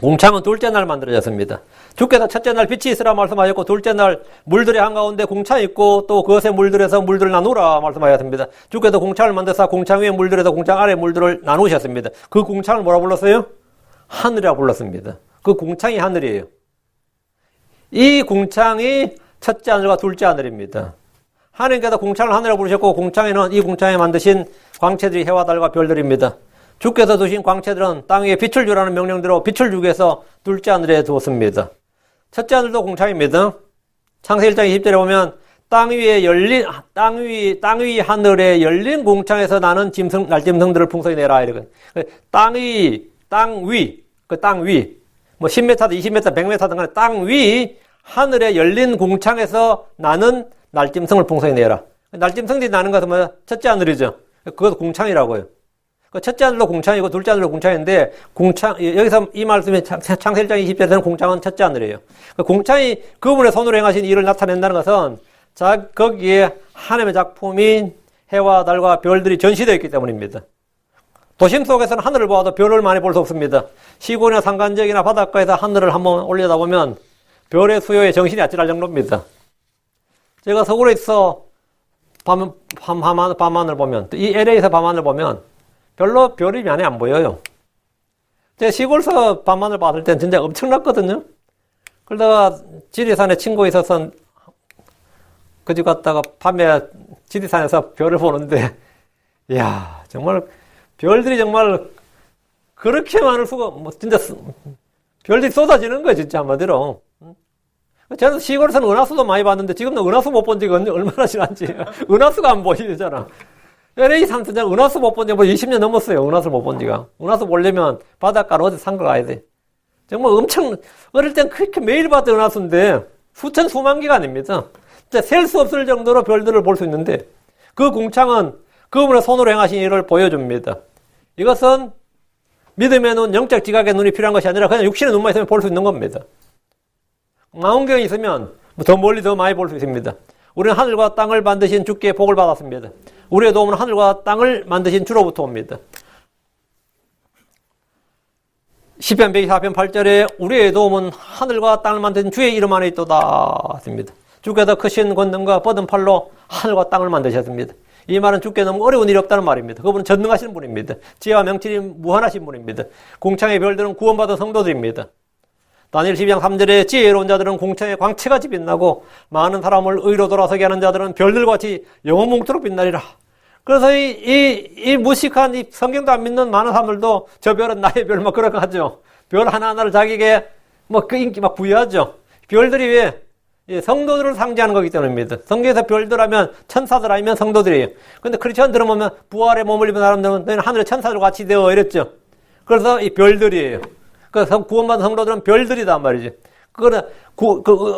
궁창은 둘째 날 만들어졌습니다. 주께서 첫째 날 빛이 있으라 말씀하셨고 둘째 날 물들의 한가운데 궁창이 있고 또 그것에 물들에서 물들을 나누라 말씀하셨습니다. 주께서 궁창을 만드사 궁창 위에 물들에서 궁창 아래 물들을 나누셨습니다. 그 궁창을 뭐라 불렀어요? 하늘이라고 불렀습니다. 그 궁창이 하늘이에요. 이 궁창이 첫째 하늘과 둘째 하늘입니다. 하나님께서 궁창을 하늘이라고 부르셨고 궁창에는 이 궁창에 만드신 광채들이 해와 달과 별들입니다. 주께서 두신 광채들은 땅 위에 빛을 주라는 명령대로 빛을 주기 위해서 둘째 하늘에 두었습니다. 첫째 하늘도 궁창입니다. 창세기 1장 20절에 보면 땅 위 하늘에 열린 궁창에서 나는 날짐승들을 풍성히 내라 이러거든. 땅 위, 뭐 10m든 20m, 100m든 간에 땅 위 하늘에 열린 궁창에서 나는 날짐승을 풍성히 내라. 날짐승들이 나는 것은 뭐야? 첫째 하늘이죠. 그것도 궁창이라고요. 첫째 하늘도 궁창이고 둘째 하늘도 궁창인데 여기서 이 말씀이 창세기 1장 20절에서는 궁창은 첫째 하늘이에요. 궁창이 그분의 손으로 행하신 일을 나타낸다는 것은 거기에 하나님의 작품인 해와 달과 별들이 전시되어 있기 때문입니다. 도심 속에서는 하늘을 보아도 별을 많이 볼 수 없습니다. 시골이나 산간지역이나 바닷가에서 하늘을 한번 올려다보면 별의 수요에 정신이 아찔할 정도입니다. 제가 서울에 있어 밤하늘 보면 이 LA에서 밤하늘 보면 별로 별이 많이 안 보여요. 제가 시골에서 밤하늘 봤을 땐 진짜 엄청났거든요. 그러다가 지리산에 친구 있어서 그 집 갔다가 밤에 지리산에서 별을 보는데 이야 정말 별들이 정말 그렇게 많을 수가 진짜 별들이 쏟아지는 거예요 진짜 한마디로. 저는 시골에서는 은하수도 많이 봤는데 지금도 은하수 못 본 지가 얼마나 지난지 은하수가 안 보이잖아. LA 산트장 은하수 못 본 지가 20년 넘었어요. 은하수 못 본 지가. 은하수 보려면 바닷가로 어디 산거 가야 돼. 정말 엄청 어릴 땐 그렇게 매일 봤던 은하수인데 수만 개가 아닙니다. 진짜 셀 수 없을 정도로 별들을 볼 수 있는데 그 궁창은 그분의 손으로 행하신 일을 보여줍니다. 이것은 믿음의 눈, 영적 지각의 눈이 필요한 것이 아니라 그냥 육신의 눈만 있으면 볼 수 있는 겁니다. 망원경이 있으면 더 멀리 더 많이 볼 수 있습니다. 우리는 하늘과 땅을 만드신 주께 복을 받았습니다. 우리의 도움은 하늘과 땅을 만드신 주로부터 옵니다. 시편 124편 8절에 우리의 도움은 하늘과 땅을 만드신 주의 이름 안에 있도다 했습니다. 주께서 크신 권능과 뻗은 팔로 하늘과 땅을 만드셨습니다. 이 말은 주께 너무 어려운 일이 없다는 말입니다. 그분은 전능하신 분입니다. 지혜와 명철이 무한하신 분입니다. 궁창의 별들은 구원받은 성도들입니다. 다니엘 12장 3절에 지혜로운 자들은 궁창의 광채같이 빛나고 많은 사람을 의로 돌아서게 하는 자들은 별들같이 영원뭉토록 빛나리라. 그래서 이 무식한 이 성경도 안 믿는 많은 사람들도 저 별은 나의 별 막 그렇게 하죠. 별 하나하나를 자기에게 뭐 그 인기 막 부여하죠. 별들이 왜? 성도들을 상징하는 거기 때문입니다. 성경에서 별들 하면 천사들 아니면 성도들이에요. 근데 크리스천들은 보면 부활의 몸을 입은 사람들은 너희는 하늘의 천사들과 같이 되어 이랬죠. 그래서 이 별들이에요. 그래서 구원받은 성도들은 별들이단 말이지. 그거는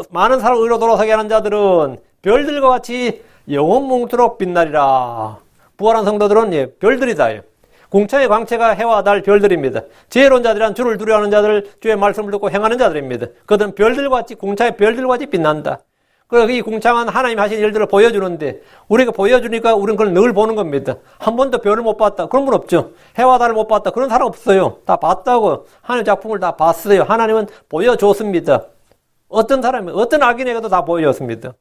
많은 사람을 의로 돌아서게 하는 자들은 별들과 같이 영원 뭉토록 빛나리라. 부활한 성도들은 예, 별들이다. 궁창의 광채가 해와 달 별들입니다. 지혜로운 자들은 주를 두려워하는 자들, 주의 말씀을 듣고 행하는 자들입니다. 그들은 별들과 같이 궁창의 별들과 같이 빛난다. 그래서 이 궁창은 하나님이 하신 일들을 보여주는데 우리가 보여주니까 우리는 그걸 늘 보는 겁니다. 한 번도 별을 못 봤다. 그런 분 없죠. 해와 달을 못 봤다. 그런 사람 없어요. 다 봤다고. 하나님 작품을 다 봤어요. 하나님은 보여줬습니다. 어떤 사람이, 어떤 악인에게도 다 보여줬습니다.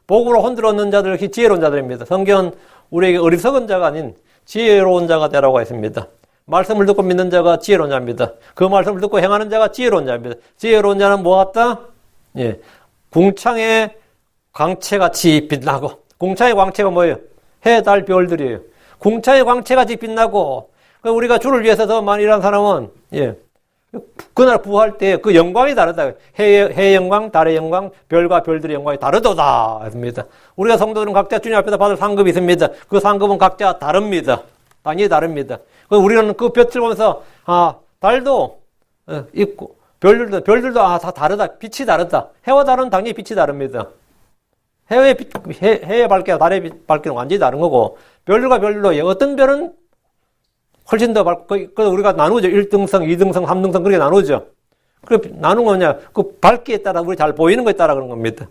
복으로 혼들 얻는 자들, 지혜로운 자들입니다. 성경은 우리에게 어리석은 자가 아닌 지혜로운 자가 되라고 했습니다. 말씀을 듣고 믿는 자가 지혜로운 자입니다. 그 말씀을 듣고 행하는 자가 지혜로운 자입니다. 지혜로운 자는 뭐 같다? 예. 궁창의 광채같이 빛나고, 궁창의 광채가 뭐예요? 해, 달, 별들이에요. 궁창의 광채같이 빛나고, 우리가 주를 위해서 더 많이 일하는 사람은, 예. 그날 부활 때 그 영광이 다르다. 해의 영광, 달의 영광, 별과 별들의 영광이 다르도다. 했습니다. 우리가 성도들은 각자 주님 앞에서 받을 상급이 있습니다. 그 상급은 각자 다릅니다. 당연히 다릅니다. 우리는 그 볕을 보면서, 달도 있고, 별들도 다 다르다. 빛이 다르다. 해와 달은 당연히 빛이 다릅니다. 해의 밝기와 달의 밝기는 완전히 다른 거고, 별들과 별들도 어떤 별은 훨씬 더 밝고, 우리가 나누죠. 1등성, 2등성, 3등성, 그렇게 나누죠. 그 나눈 거냐, 그 밝기에 따라 우리 잘 보이는 것에 따라 그런 겁니다.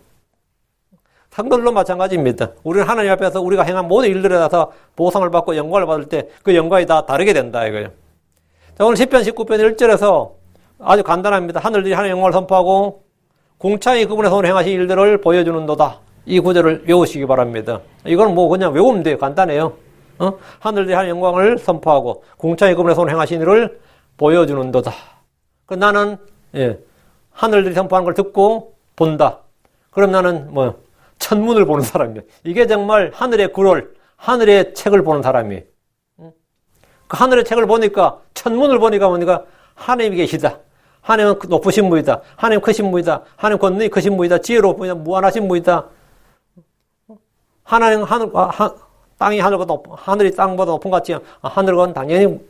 상도들도 마찬가지입니다. 우리는 하나님 앞에서 우리가 행한 모든 일들에 따라서 보상을 받고 영광을 받을 때 그 영광이 다 다르게 된다, 이거예요. 자, 오늘 10편 19편 1절에서 아주 간단합니다. 하늘들이 하나님의 영광을 선포하고 궁창이 그분의 손으로 행하신 일들을 보여주는도다. 이 구절을 외우시기 바랍니다. 이건 뭐 그냥 외우면 돼요. 간단해요. 하늘들이 하나님의 영광을 선포하고 궁창이 그분의 손으로 행하신 일을 보여주는도다. 나는 예, 하늘들이 선포하는 걸 듣고 본다. 그럼 나는 뭐 천문을 보는 사람이에요. 이게 정말 하늘의 굴을, 하늘의 책을 보는 사람이에요. 그 하늘의 책을 보니까, 천문을 보니까 하나님이 계시다. 하나님은 높으신 분이다. 하나님 크신 분이다. 하나님 권능이 크신 분이다. 지혜로운 분이다. 무한하신 분이다. 하나님 땅이 하늘보다 높고 하늘이 땅보다 높은 것 같지. 하늘은 당연히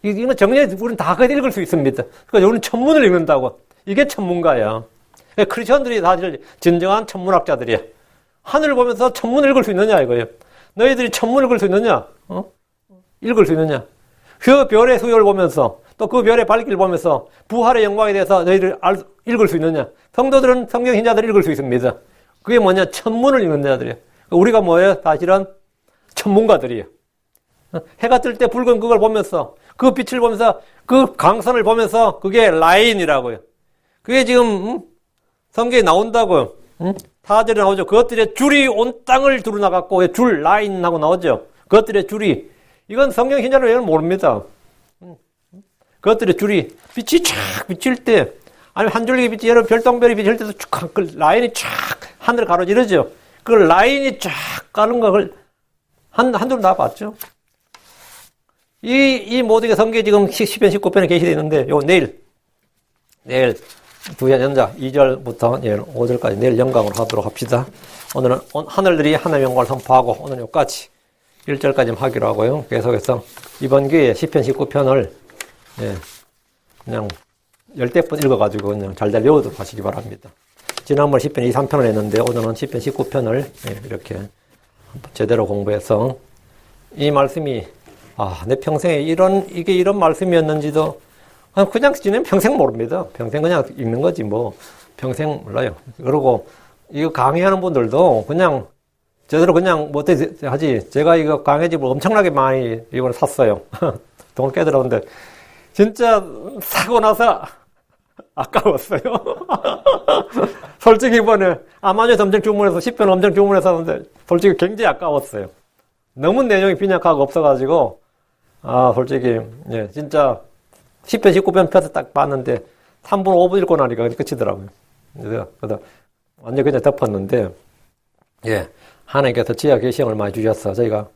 이건 정리해 우리는 다 그걸 읽을 수 있습니다. 그러니까 우리는 천문을 읽는다고. 이게 천문가야. 크리스천들이 사실 진정한 천문학자들이야. 하늘을 보면서 천문을 읽을 수 있느냐 이거예요. 너희들이 천문을 읽을 수 있느냐? 읽을 수 있느냐? 그 별의 수요를 보면서 또 그 별의 밝기를 보면서 부활의 영광에 대해서 너희들 읽을 수 있느냐? 성도들은 성경 신자들이 읽을 수 있습니다. 그게 뭐냐? 천문을 읽는 자들이에요. 우리가 뭐예요? 사실은 천문가들이에요. 해가 뜰 때 붉은 그걸 보면서 그 빛을 보면서 그 강선을 보면서 그게 라인이라고요. 그게 지금 성경에 나온다고요. 4절에 나오죠. 그것들의 줄이 온 땅을 두루나갔고 줄 라인하고 나오죠. 그것들의 줄이 이건 성경 신자는 왜는 모릅니다. 그것들의 줄이 빛이 쫙 비칠 때 아니면 한 줄기 빛이 여러 별똥별이 비칠 때도 쫙 그 라인이 쫙 하늘을 가로지르죠. 그 라인이 쫙 가는 걸 한줄 다 봤죠. 이 모든 게 성경에 지금 10편 19편에 게시되어 있는데 요 내일 두현 연자 2절부터 5절까지 내일 영광으로 하도록 합시다. 오늘은 하늘들이 하나님의 영광을 선포하고 오늘 여기까지 1절까지 하기로 하고요. 계속해서 이번 기회에 10편 19편을 그냥 10대 읽어가지고 그냥 잘잘 외우도록 하시기 바랍니다. 지난번 10편 2, 3편을 했는데 오늘은 10편 19편을 이렇게 제대로 공부해서 이 말씀이 내 평생에 이게 이런 말씀이었는지도 그냥 지내면 평생 모릅니다. 평생 그냥 읽는 거지 뭐 평생 몰라요. 그리고 이거 강의하는 분들도 그냥 제대로 그냥 뭐 어떻게 하지. 제가 이거 강의집을 엄청나게 많이 이번에 샀어요. 돈을 꽤 들었는데 진짜 사고 나서 아까웠어요. 솔직히 이번에 아마존에서 엄청 주문해서 10편 엄청 주문해서 샀는데 솔직히 굉장히 아까웠어요. 너무 내용이 빈약하고 없어가지고 솔직히 진짜 10편 19편 펴서 딱 봤는데 3분 5분 읽고 나니까 끝이더라고요. 그래서 완전 그냥 덮었는데 하나님께서 지혜와 계시형을 많이 주셔서 저희가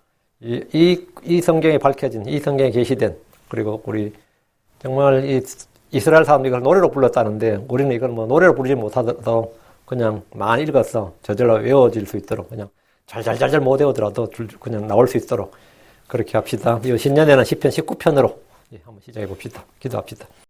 이 성경에 밝혀진 이 성경에 계시된 그리고 우리 정말 이 이스라엘 사람들이 이걸 노래로 불렀다는데 우리는 이걸 뭐 노래로 부르지 못하더라도 그냥 많이 읽어서 저절로 외워질 수 있도록 그냥 잘잘 못 외우더라도 그냥 나올 수 있도록 그렇게 합시다. 이 신년에는 10편 19편으로 한번 시작해 봅시다. 기도합시다.